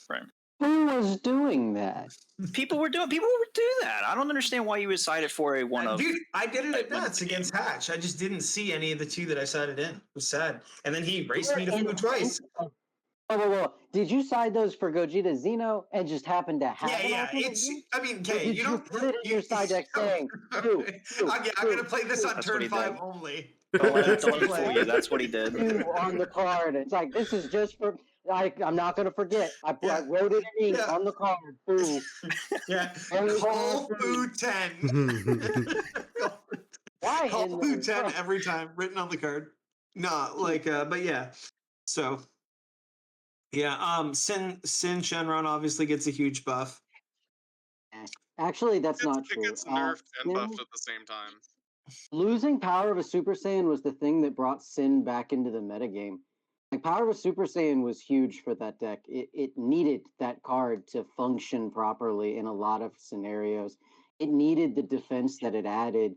right. Who was doing that? People would do that. I don't understand why you would cite it for a one of. Dude, I did it at Nats against Hatch. I just didn't see any of the two that I sided in. It was sad. And then he raced me to Fu twice. Whoa. Did you side those for Gogeta Xeno and just happened to have you don't put it in your side deck saying, I'm going to play this on turn 5 only. Don't let it fool you. That's what he did. On the card. It's like, this is just for... I'm not going to forget. I wrote it in on the card. Fu. Call Fu 10. Why? Call Fu 10 every time, written on the card. No, but yeah. So, yeah. Sin Shenron obviously gets a huge buff. Actually, that's not true. It gets nerfed and buffed at the same time. Losing power of a Super Saiyan was the thing that brought Sin back into the metagame. Like, power of a Super Saiyan was huge for that deck. It needed that card to function properly in a lot of scenarios. It needed the defense that it added.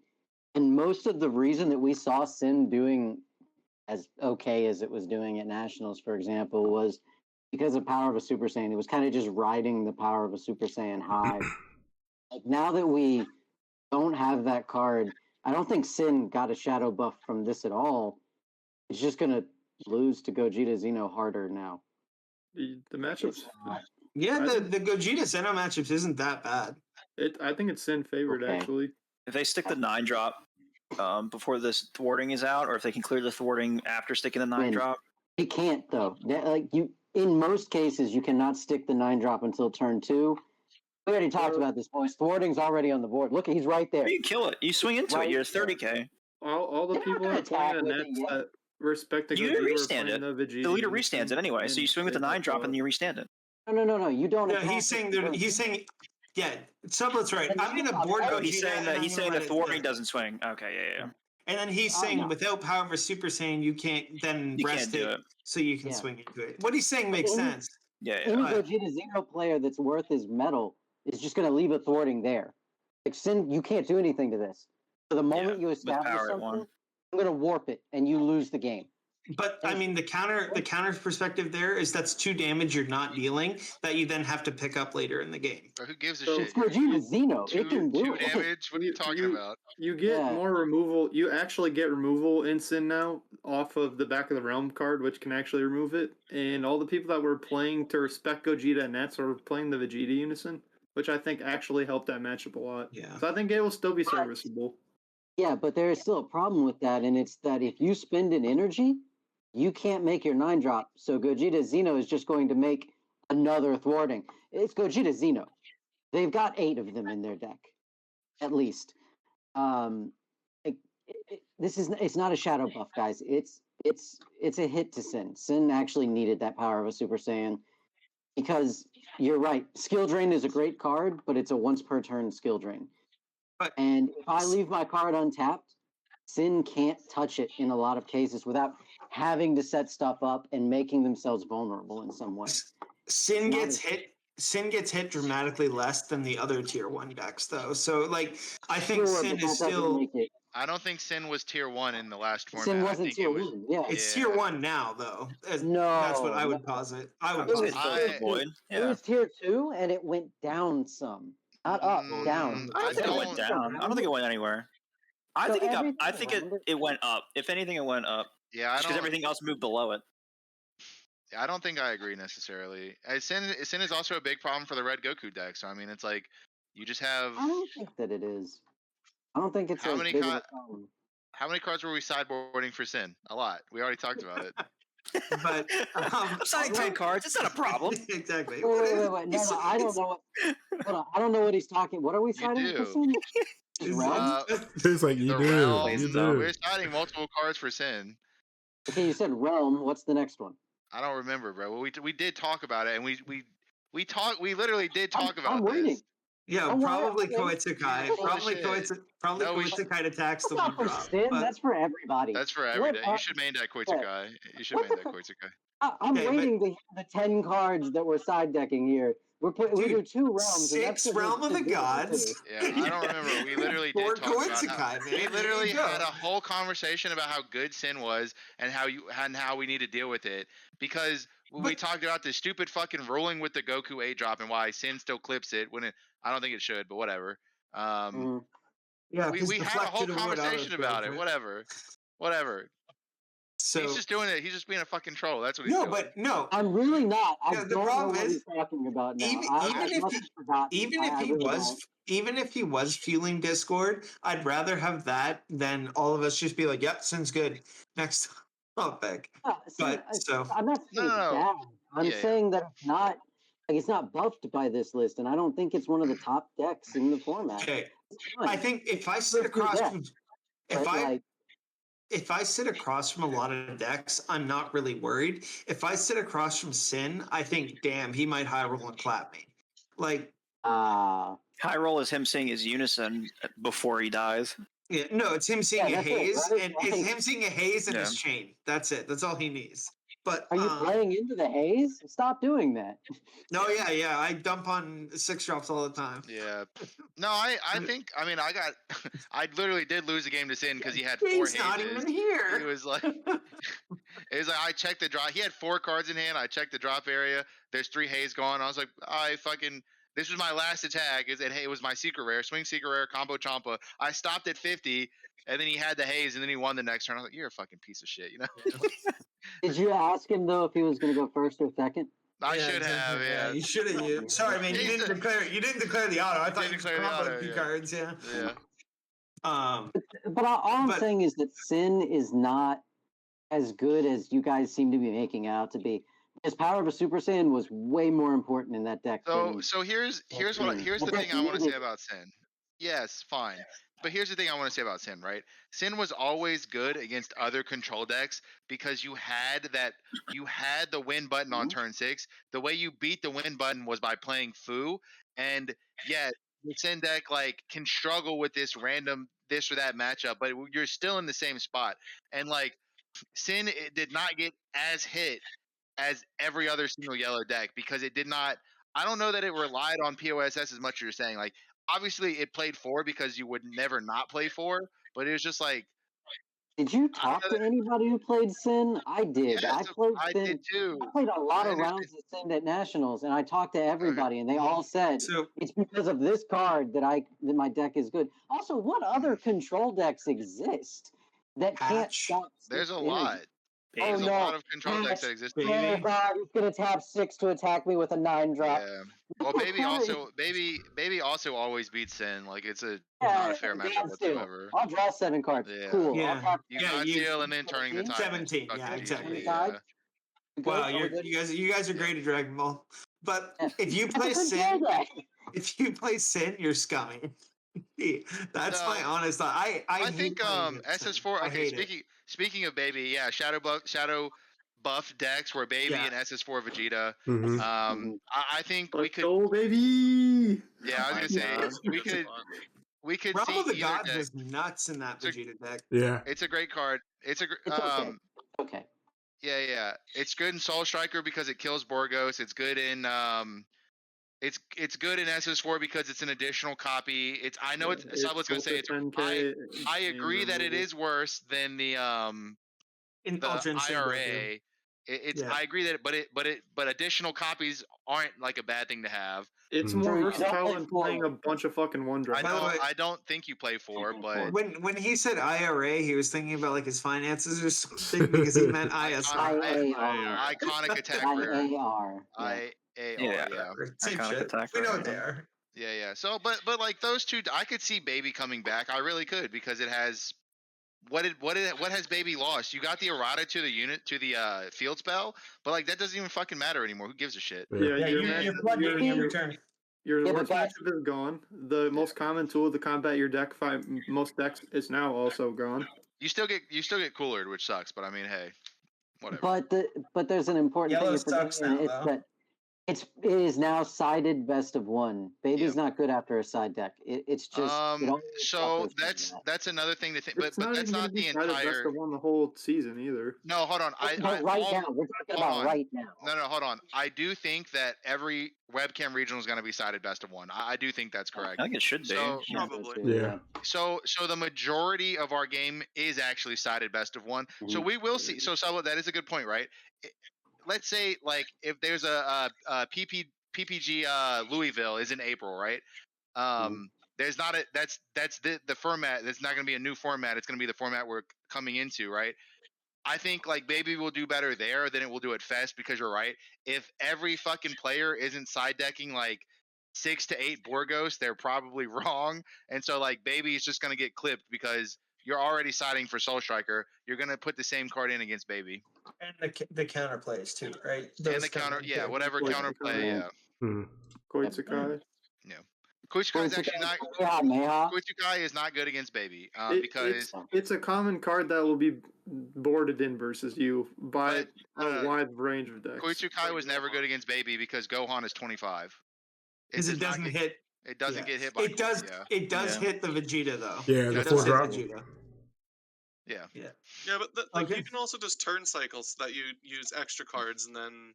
And most of the reason that we saw Sin doing as okay as it was doing at Nationals, for example, was because of power of a Super Saiyan. It was kind of just riding the power of a Super Saiyan high. Like, now that we don't have that card, I don't think Sin got a shadow buff from this at all. It's just going to lose to Gogeta Xeno harder now. The matchups. Yeah, the Gogeta Xeno matchups isn't that bad. I think it's Sin favored, actually. If they stick the 9-drop before this thwarting is out, or if they can clear the thwarting after sticking the 9-drop. It can't, though. In most cases, you cannot stick the 9-drop until turn 2. We already talked about this, boys. Thwarting's already on the board. Look, he's right there. You kill it. You swing into it. You're 30K. All the people that play that net respect the you restand it. The leader restands it anyway. So you swing with the 9-drop and then you restand it. No. You don't. Yeah, he's saying. Yeah, Sublet's right. I'm going to board. Oh, he's saying the thwarting doesn't swing. Okay, yeah. And then he's saying without power of a Super Saiyan, you can't then rest it, so you can swing into it. What he's saying makes sense. Yeah. Any Gogeta Xeno player that's worth his medal is just going to leave a thwarting there. Like, Sin, you can't do anything to this. So the moment you establish something, I'm going to warp it, and you lose the game. But I mean, the counter perspective there is that's 2 damage you're not dealing that you then have to pick up later in the game. But who gives a shit? It's Gogeta Xeno. It can do 2 damage. What are you talking about? You get more removal. You actually get removal in Sin now off of the back of the realm card, which can actually remove it. And all the people that were playing to respect Gogeta and Nets are playing the Vegeta Unison, which I think actually helped that matchup a lot. Yeah. So I think it will still be serviceable. Yeah, but there is still a problem with that, and it's that if you spend an energy, you can't make your 9-drop. So Gogeta Xeno is just going to make another thwarting. It's Gogeta Xeno. They've got 8 of them in their deck, at least. It's not a shadow buff, guys. It's it's a hit to Sin. Sin actually needed that power of a Super Saiyan because you're right. Skill Drain is a great card, but it's a once per turn skill drain. And if I leave my card untapped, Sin can't touch it in a lot of cases without having to set stuff up and making themselves vulnerable in some way. Sin gets hit dramatically less than the other tier 1 decks though. So like I think Sin is still I don't think Sin was tier 1 in the last format. Sin wasn't tier 1. Yeah. It's tier 1 now though. No. That's what I would posit. It was tier 2 and it went down some. Not up, down. I don't think it went down. I don't think it went anywhere. I think it went up. If anything, it went up. Yeah, because everything else moved below it. I don't think I agree necessarily. Sin is also a big problem for the red Goku deck. So I mean, it's like you just have. I don't think that it is. I don't think it's how as many big of a problem. How many cards were we sideboarding for Sin? A lot. We already talked about it. But I'm signing 10 cards. It's not a problem. Exactly. Wait. No, I don't know what. Hold on. I don't know what he's talking. What are we signing for Sin? It's like you do. Realms, we're signing multiple cards for Sin. Okay, you said Realm. What's the next one? I don't remember, bro. Well, we did talk about it, and we literally did talk about I'm waiting. this. Yeah, probably Koitsukai. Probably Koitsukai attacks the one drop. That's for everybody. That's for every day. You should main deck Koitsukai. You should main deck Koitsukai. I'm waiting to hear the 10 cards that we're side decking here. We do 2 realms. 6 Realm of the Gods. Yeah, I don't remember. We literally did talk about we literally had a whole conversation about how good Sin was and how we need to deal with it because we talked about this stupid fucking ruling with the Goku 8 drop and why Sin still clips it when I don't think it should, but whatever. Yeah, we had a whole conversation about it. Whatever. So he's just doing it. He's just being a fucking troll. That's what he's doing. No, I'm really not. The problem is he's talking about now. Even if he was fueling Discord, I'd rather have that than all of us just be like, "Yep, Sin's good." Next topic. I'm not saying it's bad. I'm saying that it's not buffed by this list, and I don't think it's one of the top decks in the format. Okay, I think if I sit across from if I sit across from a lot of decks, I'm not really worried. If I sit across from Sin, I think, damn, he might high roll and clap me. Like, high roll is him saying his Unison before he dies. Yeah, no, it's him seeing a haze, and it's him seeing a haze and his chain. That's it. That's all he needs. But are you playing into the haze? Stop doing that. No, yeah. I dump on 6 drops all the time. Yeah. No, I think. I mean, I literally did lose a game to Sin because he had 4 hazes. He's not even here. He was like, I checked the drop. He had 4 cards in hand. I checked the drop area. There's 3 haze gone. I was like, this was my last attack. It was my secret rare, swing secret rare, combo chompa. I stopped at 50, and then he had the haze, and then he won the next turn. I was like, you're a fucking piece of shit, you know? Did you ask him though if he was going to go first or second? I should have. Yeah, you should have. Sorry, man. You didn't declare the auto. I thought you declared the auto. A few cards. Yeah. But all I'm saying is that Sin is not as good as you guys seem to be making out to be. His power of a Super Saiyan was way more important in that deck. So here's the thing I want to say about Sin. Yes, fine. But here's the thing I want to say about Sin, right? Sin was always good against other control decks because you had the win button on turn 6. The way you beat the win button was by playing Fu, and yet the Sin deck can struggle with this random this or that matchup, but you're still in the same spot. And Sin did not get as hit as every other single yellow deck because it did not. I don't know that it relied on POSS as much as you're saying. Obviously, it played 4 because you would never not play 4, but it was just Did you talk to anybody who played Sin? I did. Yes, I did too. I played a lot of rounds of Sin at Nationals, and I talked to everybody, and they all said it's because of this card that my deck is good. Also, what other control decks exist that can't stop? There's a lot. There's a lot of control decks that exist. Oh God, he's gonna tap 6 to attack me with a 9 drop. Yeah. Well, baby also always beats Sin. It's not a fair matchup whatsoever. I'll draw 7 cards. Yeah. Cool. Yeah. You got steal and then turning the tide. 17. Yeah, exactly. Yeah. Wow, you guys are great at Dragon Ball. But if you play Sin, you're scummy. That's So, my honest thought. I hate think playing against him. SS4. I Okay, hate it. speaking of baby, yeah, shadow buff decks were baby Yeah. and SS4 Vegeta. Mhm. I think we Let's could. go, baby. Yeah, I was my gonna say God. we could Realm see of the either Gods deck. is nuts in that It's a, Vegeta deck. Yeah. it's a great card. It's a It's okay. Okay. yeah. It's good in Soul Striker because it kills Borgos. It's good in it's good in SS4 because it's an additional copy. It's I know it's Sublet's gonna both say a it's 10K I and agree that it removal. is worse than the In Ultra Instinct IRA. Goku. It's Yeah. I agree that but additional copies aren't like a bad thing to have. It's Mm. more True, you don't versatile play than four. playing a bunch of fucking one I drop. By the don't way- I don't think you play for, but When he said IRA, he was thinking about like his finances or something because he meant ISR. IAR. iconic attack rare. IAR. Yeah. IAR, Yeah. yeah. Same Iconic shit. attack We know rare, what they yeah. are. Yeah. So but like those two I could see Baby coming back. I really could because it has what has Baby lost? You got the errata to the field spell, but like that doesn't even fucking matter anymore. Who gives a shit? Yeah, Yeah, your you match, plug your, in every turn. your Yeah, but worst guys- matchup is gone. The most common tool to combat your deck most decks is now also gone. You still get coolered, which sucks, but I mean, hey, whatever. But there's an important Yellow thing you're sucks forgetting. now, It's though. that it is now sided best of one. Baby's not good after a side deck. It's just it only so suffers from that. that's another thing to think, It's but not that's even not going to be the side of best entire. of one the whole season either. No, hold on. But right now, we're talking hold about on. right now. No, hold on. I do think that every webcam regional is going to be sided best of one. I do think that's correct. I think it should be. So Probably. Yeah. so the majority of our game is actually sided best of one. So we will see. So that is a good point, right? Let's say like if there's a PPG Louisville is in April, right? There's not a that's the format. That's not going to be a new format. It's going to be the format we're coming into, right? I think like Baby will do better there than it will do at Fest because you're right. If every fucking player isn't side decking like 6 to 8 Borgos, they're probably wrong. And so like Baby is just gonna get clipped because you're already siding for Soul Striker. You're gonna put the same card in against Baby. And the counter plays too, right? And the counter, yeah, whatever counterplay, yeah. Mm. Koitsukai. Yeah. Koitsukai is actually not. Koitsukai is not good against Baby because it's a common card that will be boarded in versus you by a wide range of decks. Koitsukai was never good against Baby because Gohan is 25. Because it doesn't hit. It doesn't get hit by. It does. Yeah. It does hit the Vegeta though. Yeah, it the does 4 hit drop. Vegeta. Yeah. Yeah, but like Okay. you can also just turn cycles that you use extra cards, and then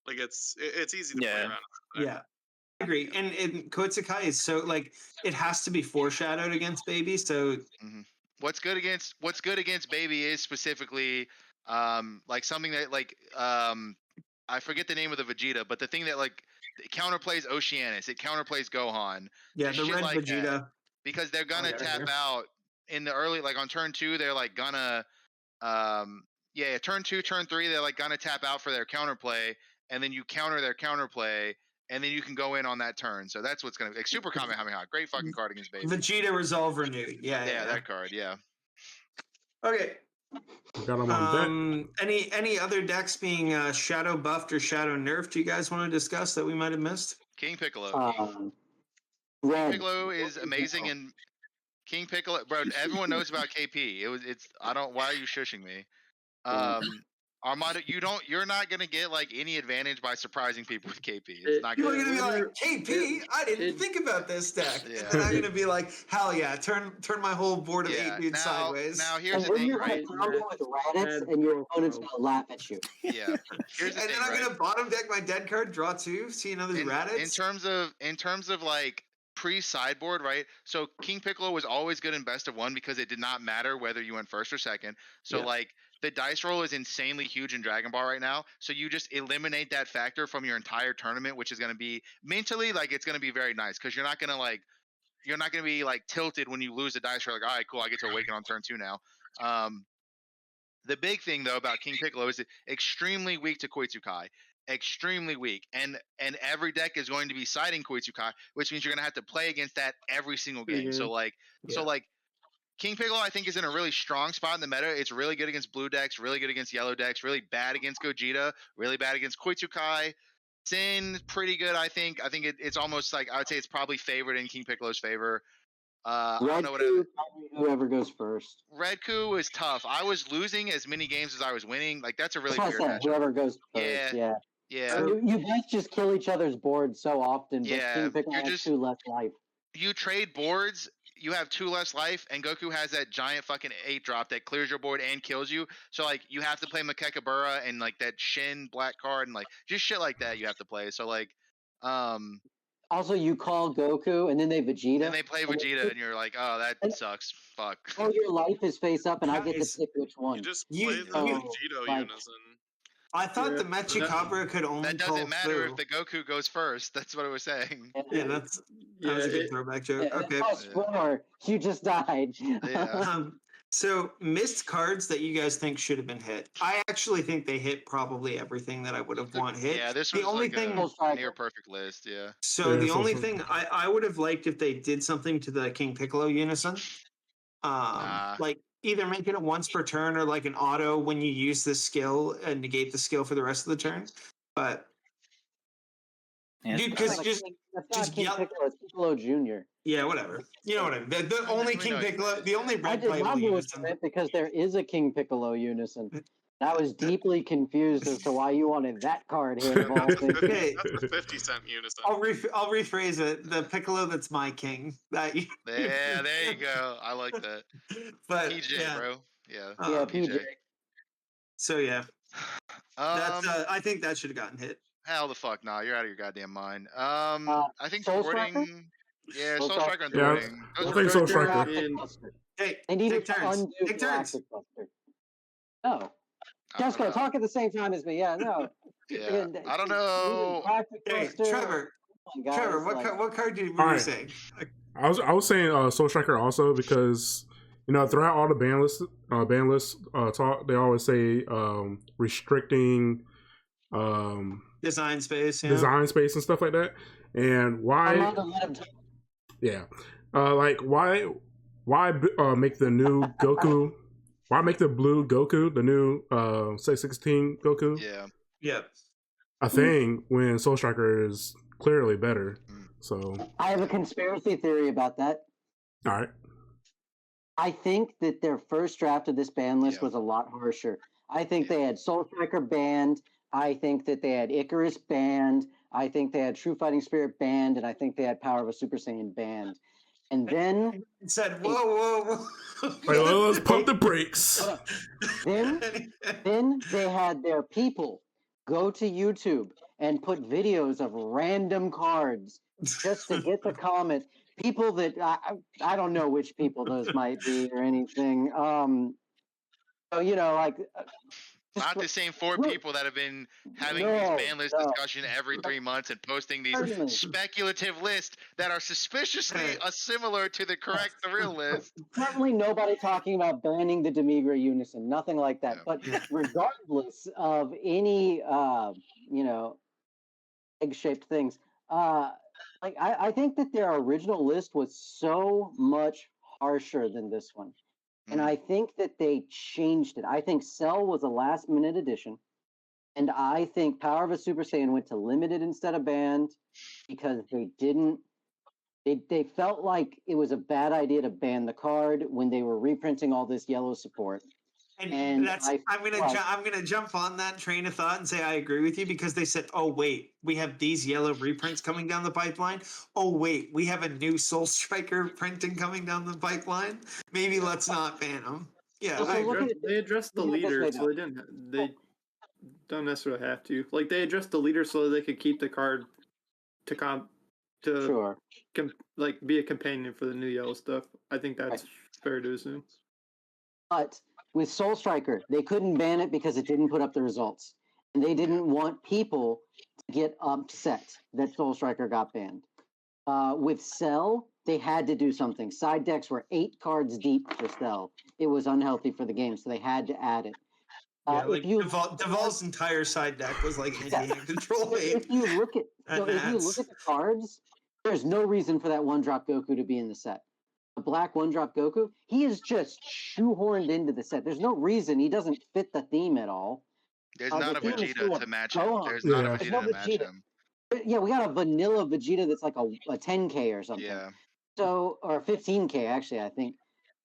like it's easy to play Yeah. around. Yeah. I agree. And Koitsukai is so like it has to be foreshadowed against Baby. So What's good against Baby is specifically like something that like I forget the name of the Vegeta, but the thing that like it counterplays Oceanus, it counterplays Gohan. yeah, Just the shit red like Vegeta. that. Because they're gonna tap out in the early like on turn 2, they're like gonna turn 2, turn 3, they're like gonna tap out for their counterplay, and then you counter their counterplay, and then you can go in on that turn. So that's what's gonna be like Super Kamehameha. Great fucking card against Baby. Vegeta Resolve Renewed. Yeah. That card, yeah. Okay. Got him on deck. Any other decks being shadow buffed or shadow nerfed you guys want to discuss that we might have missed? King Piccolo. King Red. Piccolo is amazing, and King Piccolo, bro. Everyone knows about KP. Why are you shushing me? Armando, you're not gonna get like any advantage by surprising people with KP. It's not You're gonna. gonna be like, KP, I didn't think about this deck. Yeah. And then I'm gonna be like, hell yeah, turn my whole board of 8 dudes sideways. Now here's And the then thing, you're right? gonna combo with Raditz, and your opponent's gonna laugh at you. Yeah. Here's the and thing, then I'm right? gonna bottom deck my dead card, draw 2, see another Raditz. In terms of like pre-sideboard, right? So King Piccolo was always good in best of one because it did not matter whether you went first or second. So like the dice roll is insanely huge in Dragon Ball right now. So you just eliminate that factor from your entire tournament, which is going to be mentally like it's going to be very nice because you're not going to be like tilted when you lose a dice roll. Like, all right, cool, I get to awaken on turn 2 now. The big thing though about King Piccolo is extremely weak to Koitsukai. Extremely weak, and every deck is going to be siding Koitsukai, which means you're going to have to play against that every single game. So like King Piccolo, I think, is in a really strong spot in the meta. It's really good against blue decks, really good against yellow decks, really bad against Gogeta, really bad against Koitsukai. Sin, pretty good, I think. I think it's almost like I would say it's probably favored in King Piccolo's favor. I don't know what whoever goes first. Red Coup is tough. I was losing as many games as I was winning. Like that's a really That's weird what I said. matchup. Whoever goes first, Yeah. You both just kill each other's boards so often, but Yeah, King Piccolo has 2 less life. You trade boards, you have 2 less life, and Goku has that giant fucking 8 drop that clears your board and kills you. So like you have to play Makekabura and like that Shin black card and like just shit like that you have to play. So like also you call Goku and then they Vegeta. And they play Vegeta and you're like, oh that sucks. Fuck. Oh, your life is face up and I get to pick which one. You just play the Vegito Unison. I thought the Mechikabra could only That doesn't matter if the Goku goes first. That's what I was saying. Yeah, that was a good throwback joke. Okay. Spoiler, you just died. Yeah. So missed cards that you guys think should have been hit. I actually think they hit probably everything that I would have wanted hit. Yeah, this the was only like thing a near perfect list. Yeah. So the only thing I would have liked if they did something to the King Piccolo Unison, like either make it a once per turn or like an auto when you use this skill and negate the skill for the rest of the turn. But dude, because just King Piccolo, it's Piccolo Jr. Yeah, whatever. You know what I mean. The only King Piccolo, the only red playable Unison. Because there is a King Piccolo Unison. I was deeply confused as to why you wanted that card here involved. Okay. That's the 50-cent Unison. I'll rephrase it. The Piccolo that's my king. Yeah, there you go. I like that. But PJ, bro. Yeah. PJ. So yeah, that's. I think that should have gotten hit. Hell the fuck, nah. You're out of your goddamn mind. I think Soul thording. Striker? Yeah, Soul Striker and Yeah, thording. I think Soul Striker. Hey, they need take to turns. undo Take turns. No. Jessica, talk at the same time as me. Yeah, no. Yeah. I don't know. Hey, Trevor. Trevor, what card were you saying? I was saying Soul Striker also because throughout all the ban lists talk, they always say restricting design space and stuff like that. And why? Yeah, like why make the new Goku? Why make the blue Goku, the new 616 Goku? Yeah. A thing when Soul Striker is clearly better. So I have a conspiracy theory about that. All right. I think that their first draft of this ban list was a lot harsher. I think they had Soul Striker banned. I think that they had Icarus banned. I think they had True Fighting Spirit banned, and I think they had Power of a Super Saiyan banned. And then it said, "Whoa!" Wait, let's pump the brakes. Then they had their people go to YouTube and put videos of random cards just to get the comment. People that I don't know which people those might be or anything. So like. Not the same 4 people that have been having these ban list discussion every 3 months and posting these speculative lists that are suspiciously similar to the real list. Certainly nobody talking about banning the Demigra Unison, nothing like that. But regardless of any, egg-shaped things, I think that their original list was so much harsher than this one. And I think that they changed it. I think Cell was a last-minute addition. And I think Power of a Super Saiyan went to limited instead of banned because they didn't. They felt like it was a bad idea to ban the card when they were reprinting all this yellow support. And I'm gonna jump on that train of thought and say I agree with you because they said, "Oh wait, we have these yellow reprints coming down the pipeline. Oh wait, we have a new Soul Striker printing coming down the pipeline. Maybe let's not ban them." Yeah, they addressed the leader, so they don't necessarily have to. Like they addressed the leader so they could keep the card like be a companion for the new yellow stuff. I think that's fair to assume. But with Soul Striker, they couldn't ban it because it didn't put up the results. And they didn't want people to get upset that Soul Striker got banned. With Cell, they had to do something. Side decks were 8 cards deep for Cell. It was unhealthy for the game, so they had to add it. Deval's entire side deck was like anti-hand control. If you look at the cards, there's no reason for that 1-drop Goku to be in the set. The black 1-drop Goku, he is just shoehorned into the set. There's no reason he doesn't fit the theme at all. There's not a Vegeta to match him. There's not a Vegeta to match him. Yeah, we got a vanilla Vegeta that's like a 10K or something. Yeah. So, or 15K actually, I think.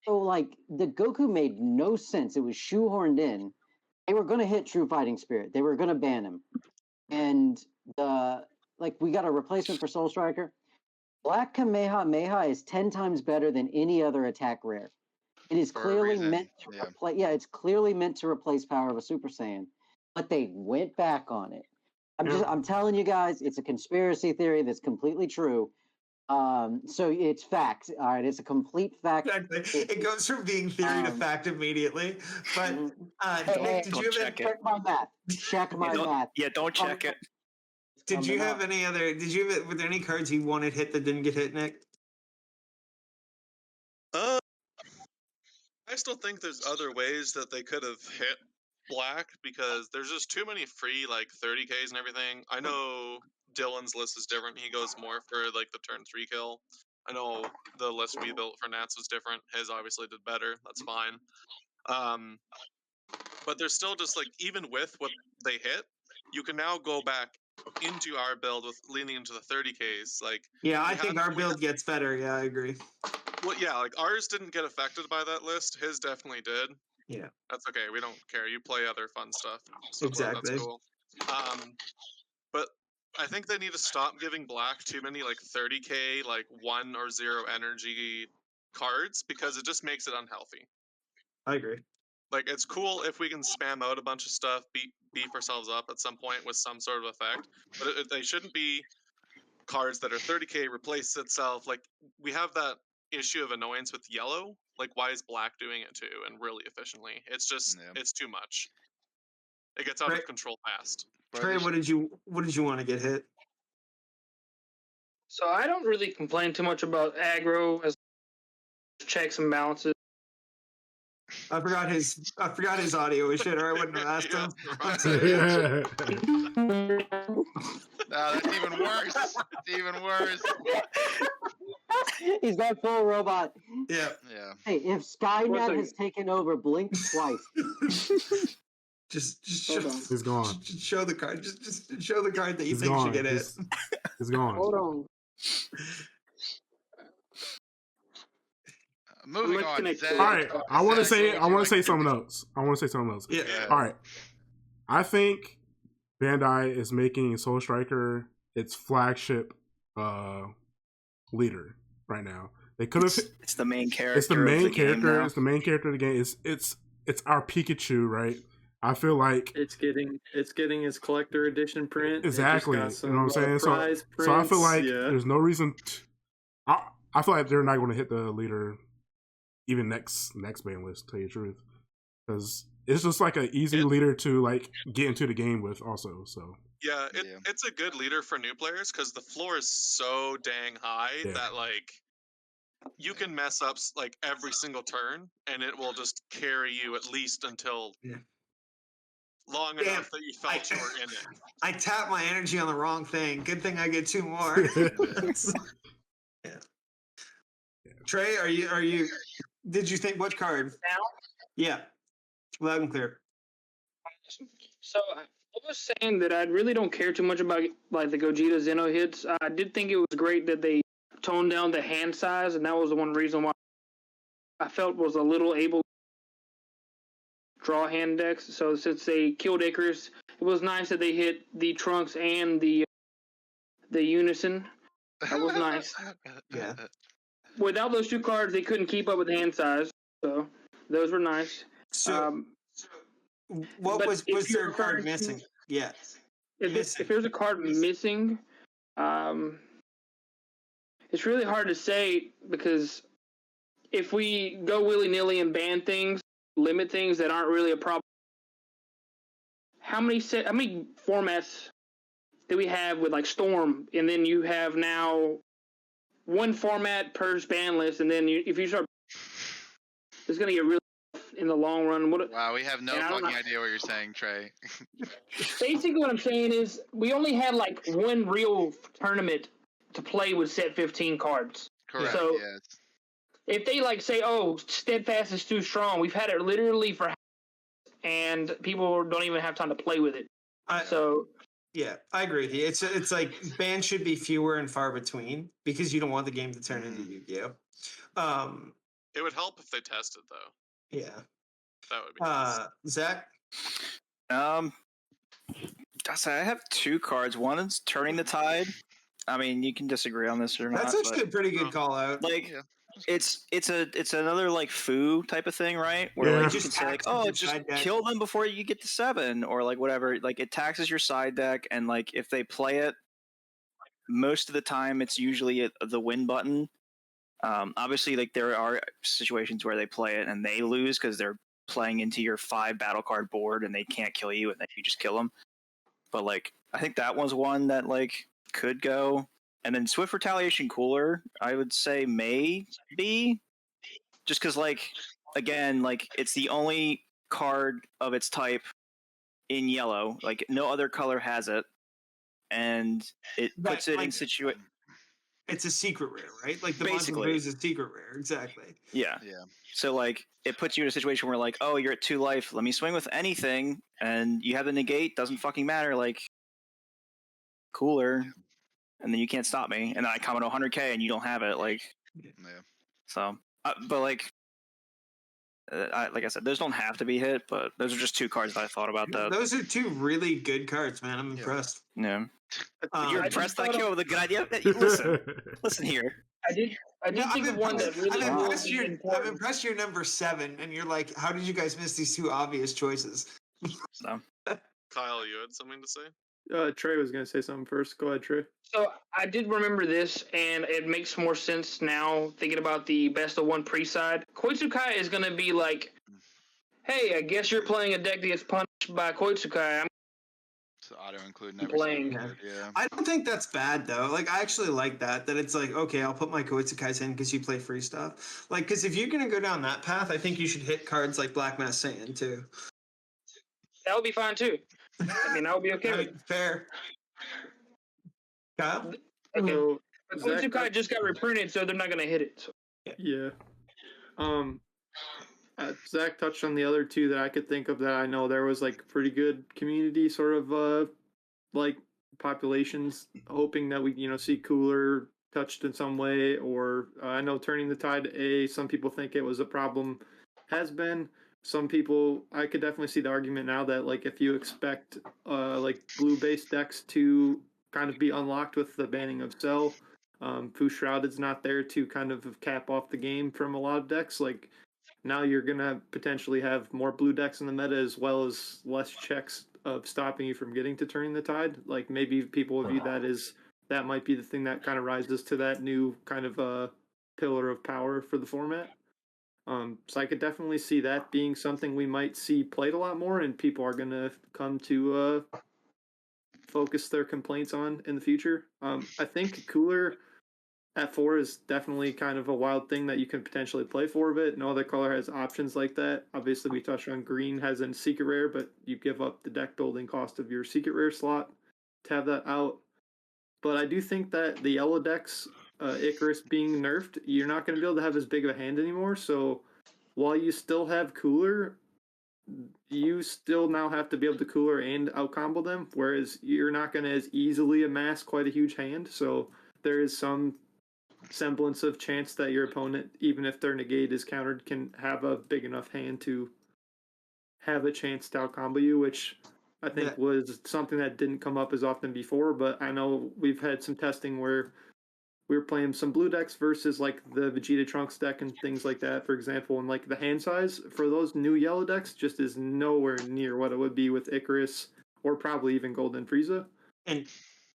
So, like, the Goku made no sense. It was shoehorned in. They were going to hit True Fighting Spirit. They were going to ban him, and we got a replacement for Soul Striker. Black Kamehameha is 10 times better than any other attack rare. It is clearly meant to replace. Yeah, it's clearly meant to replace Power of a Super Saiyan, but they went back on it. I'm telling you guys, it's a conspiracy theory that's completely true. So it's facts. All right, it's a complete fact. It goes from being theory to fact immediately. But Nick, did you check my math? Check my math. Yeah, don't check it. Did you have any other? Were there any cards you wanted hit that didn't get hit, Nick? I still think there's other ways that they could have hit Black because there's just too many free 30Ks and everything. I know Dylan's list is different. He goes more for the turn 3 kill. I know the list we built for Nats was different. His obviously did better. That's fine. But there's still just even with what they hit, you can now go back into our build with leaning into the 30Ks. Yeah, I think our build gets better. Yeah, I agree. Well, yeah, ours didn't get affected by that list. His definitely did. Yeah, that's okay. We don't care. You play other fun stuff. So exactly. That's cool. But I think they need to stop giving Black too many 30K 1 or 0 energy cards because it just makes it unhealthy. I agree. It's cool if we can spam out a bunch of stuff, beef ourselves up at some point with some sort of effect, but they shouldn't be cards that are 30K replace itself. We have that issue of annoyance with yellow. Why is Black doing it too and really efficiently? It's just it's too much. It gets out of control fast. Trey, what did you want to get hit? So I don't really complain too much about aggro as checks and balances. I forgot his audio was shit, or I wouldn't have asked him. No, that's even worse. It's even worse. He's got full robot. Yeah. Hey, if Skynet has taken over, blink twice. Just show. He's gone. Just show the card. Just show the card that you think should get hit. He's gone. Hold on. Moving on. All right, I want to say something else. Yeah. All right. I think Bandai is making Soul Striker its flagship leader right now. They could have. It's the main character. It's the main character. It's the main character of the game. It's our Pikachu, right? I feel like it's getting its collector edition print. Exactly. You know what I'm saying? So I feel like there's no reason. I feel like they're not going to hit the leader even next ban list. To tell you the truth, because it's just an easy leader to get into the game with. Also, so yeah, it's a good leader for new players because the floor is so dang high that you can mess up every single turn and it will just carry you at least until long enough that you felt you were in it. I tapped my energy on the wrong thing. Good thing I get 2 more. Trey, are you? Did you think what card? Now? Yeah, loud and clear. So I was saying that I really don't care too much about the Gogeta Zeno hits. I did think it was great that they toned down the hand size, and that was the one reason why I felt was a little able to draw hand decks. So since they killed Icarus, it was nice that they hit the Trunks and the Unison. That was nice. Yeah. Without those 2 cards, they couldn't keep up with hand size, so those were nice. So, what was their card missing? Yeah. If there's a card missing, it's really hard to say because if we go willy-nilly and ban things, limit things that aren't really a problem, how many formats do we have with Storm, and then you have now 1 format per ban list, and then if you start, it's going to get really in the long run. Wow, we have no fucking idea what you're saying, Trey. Basically, what I'm saying is we only had 1 real tournament to play with set 15 cards. Correct. So yes. If they say, "Oh, Steadfast is too strong," we've had it literally for, and people don't even have time to play with it. So Yeah, I agree with you. It's like bans should be fewer and far between because you don't want the game to turn into Yu-Gi-Oh. It would help if they tested though. Yeah. That would be nice. Zach? I have 2 cards. One is Turning the Tide. I mean, you can disagree on this or not. That's actually a pretty good call out. Like, it's another like foo type of thing, right? Where like you can say like, oh, just kill them before you get to 7, or like whatever. Like it taxes your side deck, and like if they play it, most of the time it's usually the win button. Obviously, like there are situations where they play it and they lose because they're playing into your 5 battle card board and they can't kill you, and then you just kill them. But like, I think that was one that like could go. And then Swift Retaliation Cooler, I would say maybe, just because like again, like it's the only card of its type in yellow. Like no other color has it, and it puts it in situation. It's a secret rare, right? Like the basically is a secret rare, exactly. Yeah. So like it puts you in a situation where like, oh, you're at 2 life. Let me swing with anything, and you have the negate. Doesn't fucking matter. Like cooler, and then you can't stop me. And then I come at 100k, and you don't have it. Like, so. But like, like I said, those don't have to be hit. But those are just 2 cards that I thought about. That those are 2 really good cards, man. I'm impressed. Yeah. You're impressed that I came up with a good idea? Listen here. I did think of one that really. I'm impressed you're number 7, and you're like, how did you guys miss these 2 obvious choices? So. Kyle, you had something to say? Trey was going to say something first. Go ahead, Trey. So I did remember this, and it makes more sense now thinking about the best of 1 pre-side. Koitsukai is going to be like, hey, I guess you're playing a deck that gets punished by Koitsukai. So auto-include never playing. I don't think that's bad, though. Like, I actually like that it's like, okay, I'll put my Koitsukais in because you play free stuff. Like, because if you're going to go down that path, I think you should hit cards like Black Mass Saiyan, too. That would be fine, too. I mean, that would be okay. Fair. Kyle? Okay. So, Koitsukai just got reprinted, so they're not going to hit it. So. Yeah. Zach touched on the other 2 that I could think of that I know there was like pretty good community sort of like populations hoping that we see cooler touched in some way, or I know Turning the Tide some people think it was a problem, has been. Some people, I could definitely see the argument now that like if you expect like blue based decks to kind of be unlocked with the banning of Cell, Fu Shrouded's not there to kind of cap off the game from a lot of decks. Like now you're gonna potentially have more blue decks in the meta as well as less checks of stopping you from getting to Turning the Tide. Like maybe people will view that as that might be the thing that kind of rises to that new kind of pillar of power for the format. So I could definitely see that being something we might see played a lot more, and people are gonna come to focus their complaints on in the future. I think cooler at 4 is definitely kind of a wild thing that you can potentially play 4 of it. No other color has options like that. Obviously, we touched on green has a secret rare, but you give up the deck building cost of your secret rare slot to have that out. But I do think that the yellow decks, Icarus being nerfed, you're not going to be able to have as big of a hand anymore. So while you still have cooler, you still now have to be able to cooler and out-combo them, whereas you're not going to as easily amass quite a huge hand. So there is some semblance of chance that your opponent, even if their negate is countered, can have a big enough hand to have a chance to out-combo you, which I think was something that didn't come up as often before. But I know we've had some testing where we were playing some blue decks versus like the Vegeta Trunks deck and things like that, for example, and like the hand size for those new yellow decks just is nowhere near what it would be with Icarus or probably even Golden Frieza. And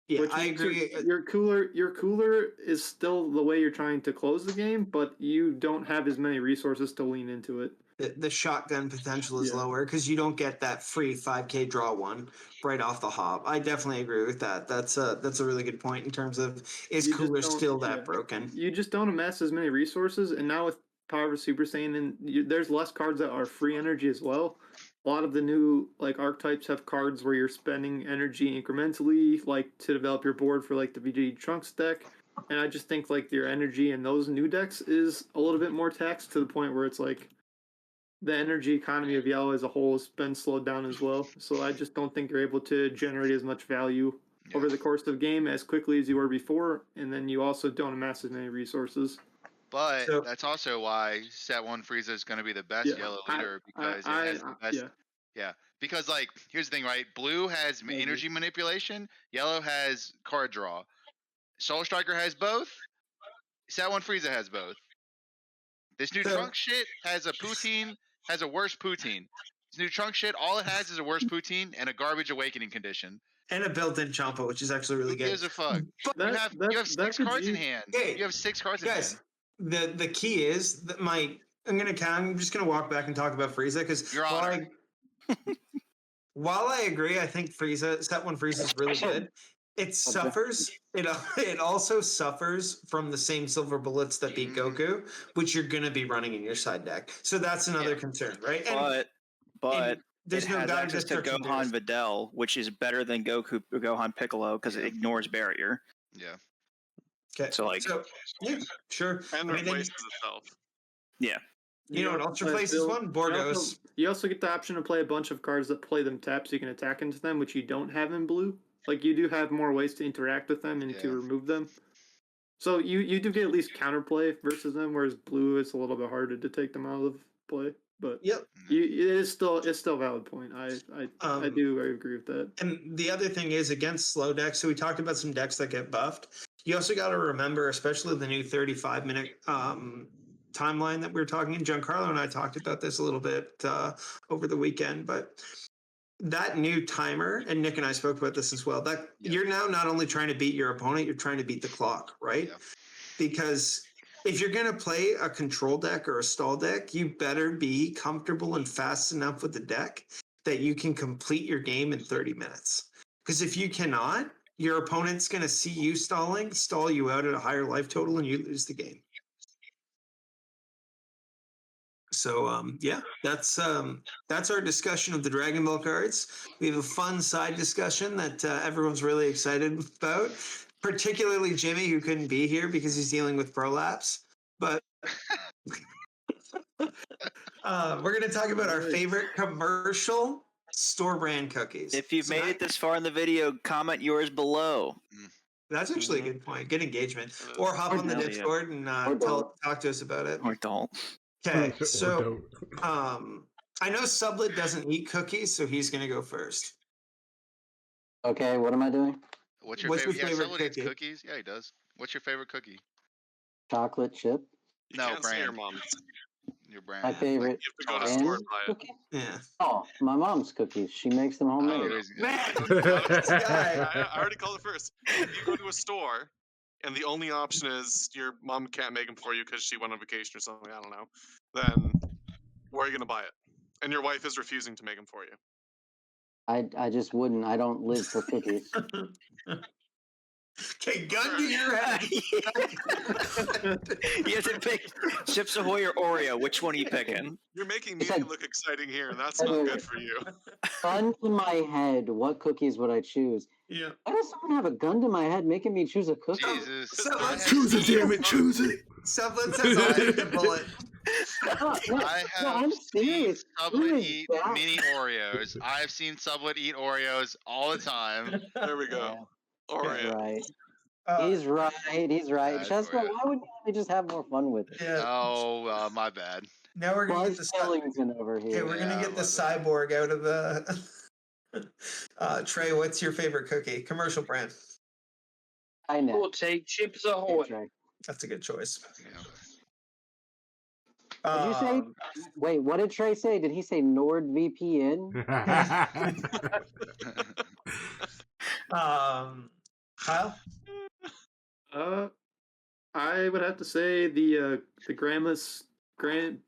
yeah, I agree. Your cooler is still the way you're trying to close the game, but you don't have as many resources to lean into it. The shotgun potential is lower because you don't get that free 5k draw one right off the hop. I definitely agree with that. That's a really good point in terms of is cooler still that broken? You just don't amass as many resources, and now with Power of Super Saiyan, and there's less cards that are free energy as well. A lot of the new like archetypes have cards where you're spending energy incrementally, like to develop your board for like the Vegeta Trunks deck. And I just think like your energy in those new decks is a little bit more taxed to the point where it's like the energy economy of yellow as a whole has been slowed down as well. So I just don't think you're able to generate as much value over the course of the game as quickly as you were before, and then you also don't amass as many resources. But that's also why Set 1 Frieza is going to be the best yellow leader because it has the best. Yeah. Because, like, here's the thing, right? Blue has energy manipulation, yellow has card draw. Soul Striker has both, Set 1 Frieza has both. This new Trunk shit has a worse Poutine. This new Trunk shit, all it has is a worse Poutine and a garbage awakening condition. And a built-in Champa, which is actually really good. Who gives a fuck? You have 6 cards in hand. You have 6 cards in hand. The key is that I'm just gonna walk back and talk about Frieza because while I agree, I think Set 1 Frieza is really good. It suffers. It also suffers from the same silver bullets that beat Goku, which you're gonna be running in your side deck. So that's another concern, right? But there's it no has access to Gohan Videl, which is better than Gohan Piccolo because it ignores barrier. Yeah. Okay. So yeah, sure. And replaces itself. Yeah. You know what else replaces one? Borgos. You also get the option to play a bunch of cards that play them tapped, so you can attack into them, which you don't have in blue. Like, you do have more ways to interact with them and to remove them. So you do get at least counterplay versus them, whereas blue is a little bit harder to take them out of play. But it is still a valid point. I do agree with that. And the other thing is against slow decks. So we talked about some decks that get buffed. You also got to remember, especially the new 35-minute timeline that we were talking. Giancarlo and I talked about this a little bit over the weekend, but that new timer, and Nick and I spoke about this as well, that you're now not only trying to beat your opponent, you're trying to beat the clock, right? Yeah. Because if you're going to play a control deck or a stall deck, you better be comfortable and fast enough with the deck that you can complete your game in 30 minutes. Because if you cannot, your opponent's going to see you stalling, stall you out at a higher life total, and you lose the game. So that's our discussion of the Dragon Ball cards. We have a fun side discussion that everyone's really excited about, particularly Jimmy, who couldn't be here because he's dealing with prolapse. But we're going to talk about our favorite commercial store brand cookies. If you've made it this far in the video, comment yours below. That's actually a good point. Good engagement. Or hop on the Discord and talk to us about it. Or don't. Okay, so I know Sublet doesn't eat cookies, so he's going to go first. Okay, what am I doing? What's your favorite cookie? Eats cookies? Yeah, he does. What's your favorite cookie? Chocolate chip. No, brand. Your mom's. Your brand. My favorite brand cookie? Yeah. Oh, my mom's cookies. She makes them homemade. I already called it first. If you go to a store and the only option is your mom can't make them for you because she went on vacation or something, I don't know, then where are you going to buy it? And your wife is refusing to make them for you. I just wouldn't. I don't live for cookies. Okay, gun to your head. You have to pick Chips Ahoy or Oreo. Which one are you picking? You're making me look exciting here, and that's not good for you. Gun to my head. What cookies would I choose? Yeah. Why does someone have a gun to my head making me choose a cookie? Jesus. Choose it, damn it, choose it. Sublet says I have the bullet. I'm seen Sublet eat mini Oreos. I've seen Sublet eat Oreos all the time. There we go. Oreo. Right. He's right. He's right. Chesco, why wouldn't you just have more fun with it? Yeah. Oh, my bad. Now we're gonna get the Ellington over here. Okay, we're gonna get the cyborg out of the. Trey, what's your favorite cookie? Commercial brand. I know. We'll take Chips Ahoy. That's a good choice. Did you say? Wait, what did Trey say? Did he say NordVPN? Kyle? I would have to say the Grandima's brand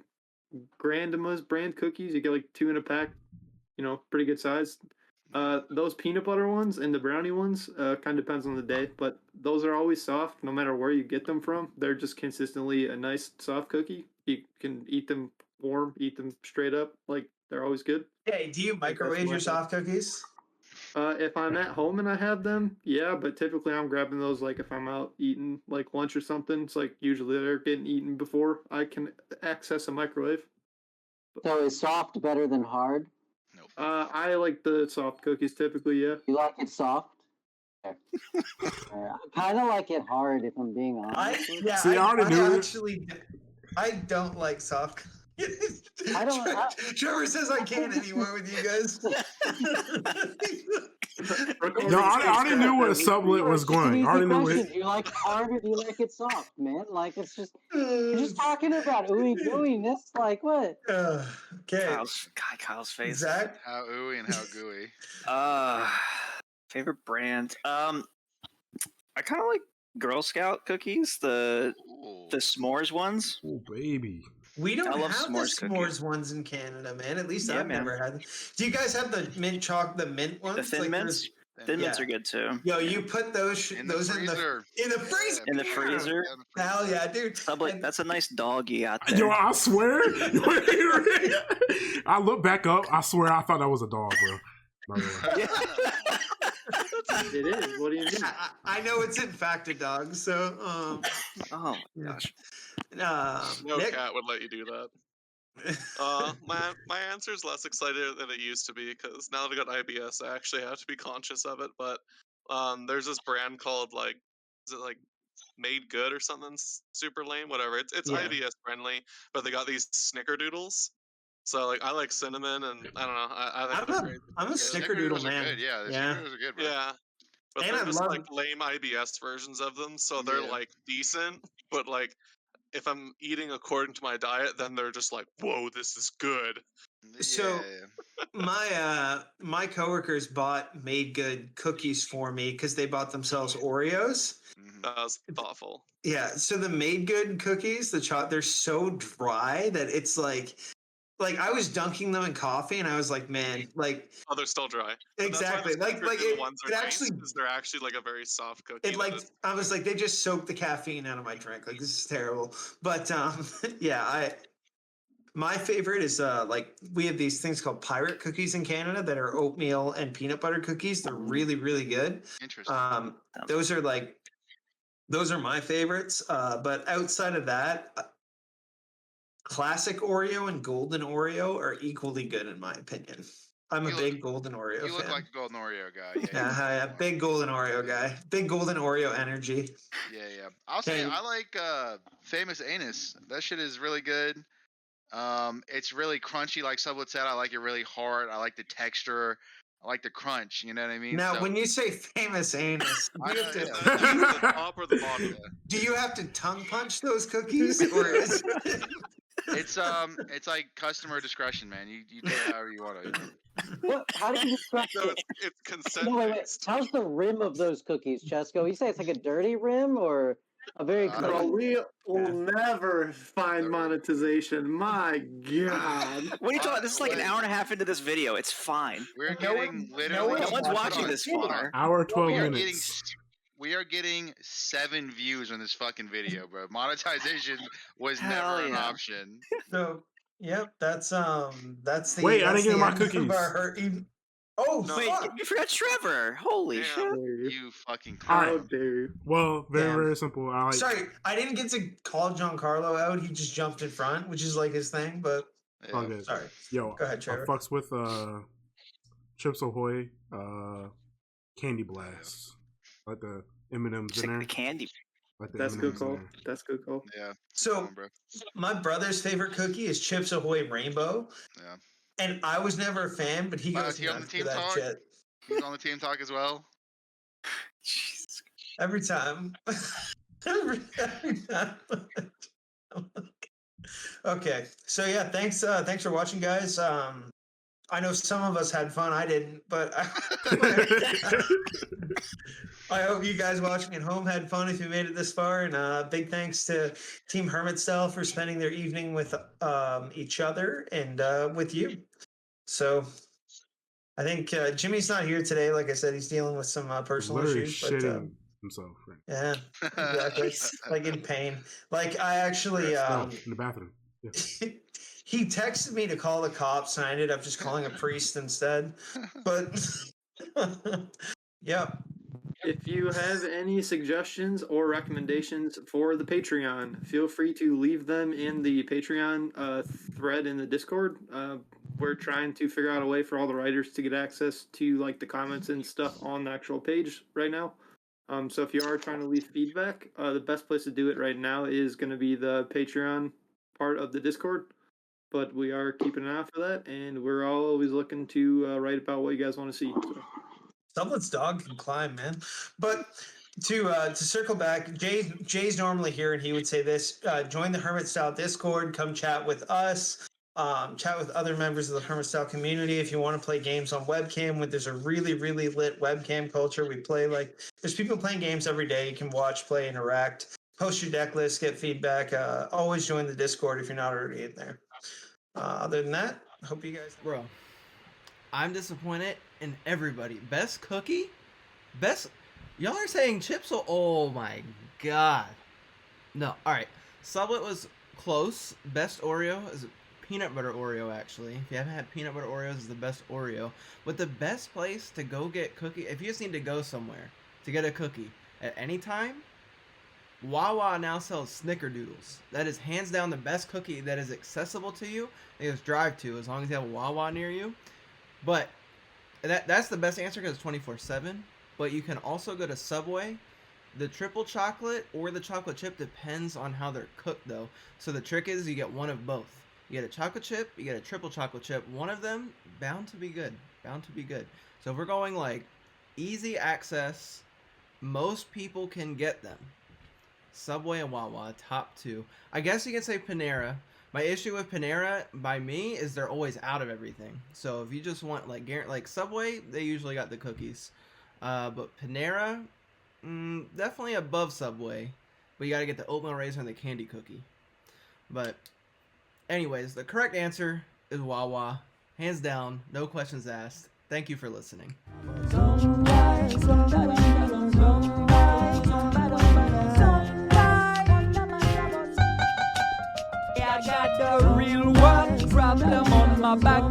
cookies. You get like 2 in a pack, pretty good size. Those peanut butter ones and the brownie ones kind of depends on the day, but those are always soft no matter where you get them from. They're just consistently a nice soft cookie. You can eat them warm, eat them straight up, like they're always good. Hey, do you microwave your soft cookies? If I'm at home and I have them, yeah, but typically I'm grabbing those like if I'm out eating like lunch or something. It's like usually they're getting eaten before I can access a microwave. So is soft better than hard? Nope. I like the soft cookies typically. Yeah. You like it soft? I kind of like it hard, if I'm being honest. I don't like soft. I don't. Trevor says I can't anymore with you guys. No, I already knew where the sublet was going. I already knew it. Do you like it hard or do you like it soft, man? Like it's just you're just talking about ooey gooey-ness. Like what? Okay. Kyle's face. Zach? How ooey and how gooey. Favorite brand. I kind of like Girl Scout cookies, the s'mores ones. Oh baby. We don't I love have the s'mores s'mores ones in Canada, man. At least I've man. never had them. Do you guys have the mint ones? The Thin Mints? Thin Mints are good too. Yo, you put those In the those freezer. in the freezer. In the freezer? Hell yeah, dude. Sublet, that's a nice doggy out there. Yo, I swear. I look back up. I swear I thought that was a dog, bro. It is. What do you mean? I know it's in fact a dog. So, oh my gosh. No Nick? cat would let you do that. My answer is less excited than it used to be because now that I got IBS, I actually have to be conscious of it. But there's this brand called is it like Made Good or something super lame? Whatever. It's Yeah. IBS friendly, but they got these snickerdoodles. So I like cinnamon and I don't know. I think I'm a snickerdoodle man. Good. Yeah, the Yeah. snickerdoodles are good, bro. yeah. But And they're I just love- like lame IBS versions of them, so they're Yeah. like decent, but like if I'm eating according to my diet, then they're just like, whoa, this is good. So my coworkers bought Made Good cookies for me because they bought themselves Oreos. That was thoughtful. Yeah, so the Made Good cookies, they're so dry that it's like I was dunking them in coffee, and I was like, man, like they're still dry. But exactly, that's why the like snickerdoodle it, ones are it nice, actually 'cause they're actually like a very soft cookie. it like I was like they just soaked the caffeine out of my drink. Like this is terrible, but yeah, my favorite is we have these things called pirate cookies in Canada that are oatmeal and peanut butter cookies. They're really really good. Interesting. Those are my favorites. But outside of that, classic Oreo and golden Oreo are equally good in my opinion. I'm a big golden Oreo fan. You look like a golden Oreo guy. Yeah, big golden Oreo guy. Big golden Oreo energy. Yeah. I'll say I like Famous Anus. That shit is really good. It's really crunchy, like Sublet said. I like it really hard. I like the texture. I like the crunch. You know what I mean? Now, when you say Famous Anus, the top or the bottom? Do you have to tongue punch those cookies, or is it's like customer discretion, man. You do it however you want to. What? How do you describe it? It's consent. No, wait. How's the rim of those cookies, Chesco? You say it's like a dirty rim or a very clean? Bro, we will never find monetization. My God. What are you talking? This is like an hour and a half into this video. It's fine. We're getting literally. No one's watching this far. Hour 12 minutes. We are getting 7 views on this fucking video, bro. Monetization was Hell never an yeah. option. So, yep, that's the. Wait, I that's didn't get the my end of cookies. our Oh, No. Wait, fuck. you forgot Trevor. Holy shit. You fucking All clown. right. Well, very simple. I like. Sorry, I didn't get to call Giancarlo out. He just jumped in front, which is like his thing. But All good. sorry. Yo, Go ahead, Trevor. I fucks with Chips Ahoy, Candy Blast, like the M&Ms in there. The candy. Like the That's M&Ms good in call. there. That's good call. Yeah. So, bro. my brother's favorite cookie is Chips Ahoy Rainbow. Yeah. And I was never a fan, but he Wow, goes is he on the nuts team for that talk? shit. He's on the team talk as well. Jesus. Every time. every time. Okay. So yeah, thanks for watching, guys. I know some of us had fun. I didn't, but I hope you guys watching at home had fun if you made it this far. And big thanks to Team Hermit Style for spending their evening with each other and with you. So I think Jimmy's not here today. Like I said, he's dealing with some personal Literally issues. But shitting himself. Right? yeah, exactly. Like in pain. Like I actually in the bathroom. Yeah. he texted me to call the cops, and I ended up just calling a priest instead. But yeah, If you have any suggestions or recommendations for the Patreon, feel free to leave them in the Patreon thread in the Discord. We're trying to figure out a way for all the writers to get access to like the comments and stuff on the actual page right now. So if you are trying to leave feedback, the best place to do it right now is going to be the Patreon part of the Discord. But we are keeping an eye for that, and we're always looking to write about what you guys want to see. So. Someone's dog can climb, man. But to circle back, Jay's normally here, and he would say this: join the Hermit Style Discord, come chat with us, chat with other members of the Hermit Style community. If you want to play games on webcam, there's a really, really lit webcam culture. We play there's people playing games every day. You can watch, play, interact, post your deck list, get feedback. Always join the Discord if you're not already in there. Other than that, I hope you guys. Bro, I'm disappointed in everybody. Best cookie? Y'all are saying chips? Oh my god. No, alright. Sublet was close. Best Oreo is peanut butter Oreo, actually. If you haven't had peanut butter Oreos, it's the best Oreo. But the best place to go get cookie, if you just need to go somewhere to get a cookie at any time, Wawa now sells Snickerdoodles. That is hands down the best cookie that is accessible to you. You just drive to, as long as you have a Wawa near you. But that's the best answer because it's 24/7. But you can also go to Subway. The triple chocolate or the chocolate chip depends on how they're cooked, though. So the trick is you get one of both. You get a chocolate chip, you get a triple chocolate chip. One of them, bound to be good. Bound to be good. So if we're going like easy access, most people can get them. Subway and Wawa, top two. I guess you can say Panera. My issue with Panera, by me, is they're always out of everything. So if you just want like Subway, they usually got the cookies. But Panera, definitely above Subway. But you gotta get the oatmeal raisin and the candy cookie. But anyways, the correct answer is Wawa. Hands down, no questions asked. Thank you for listening. I got the real world problem on my back.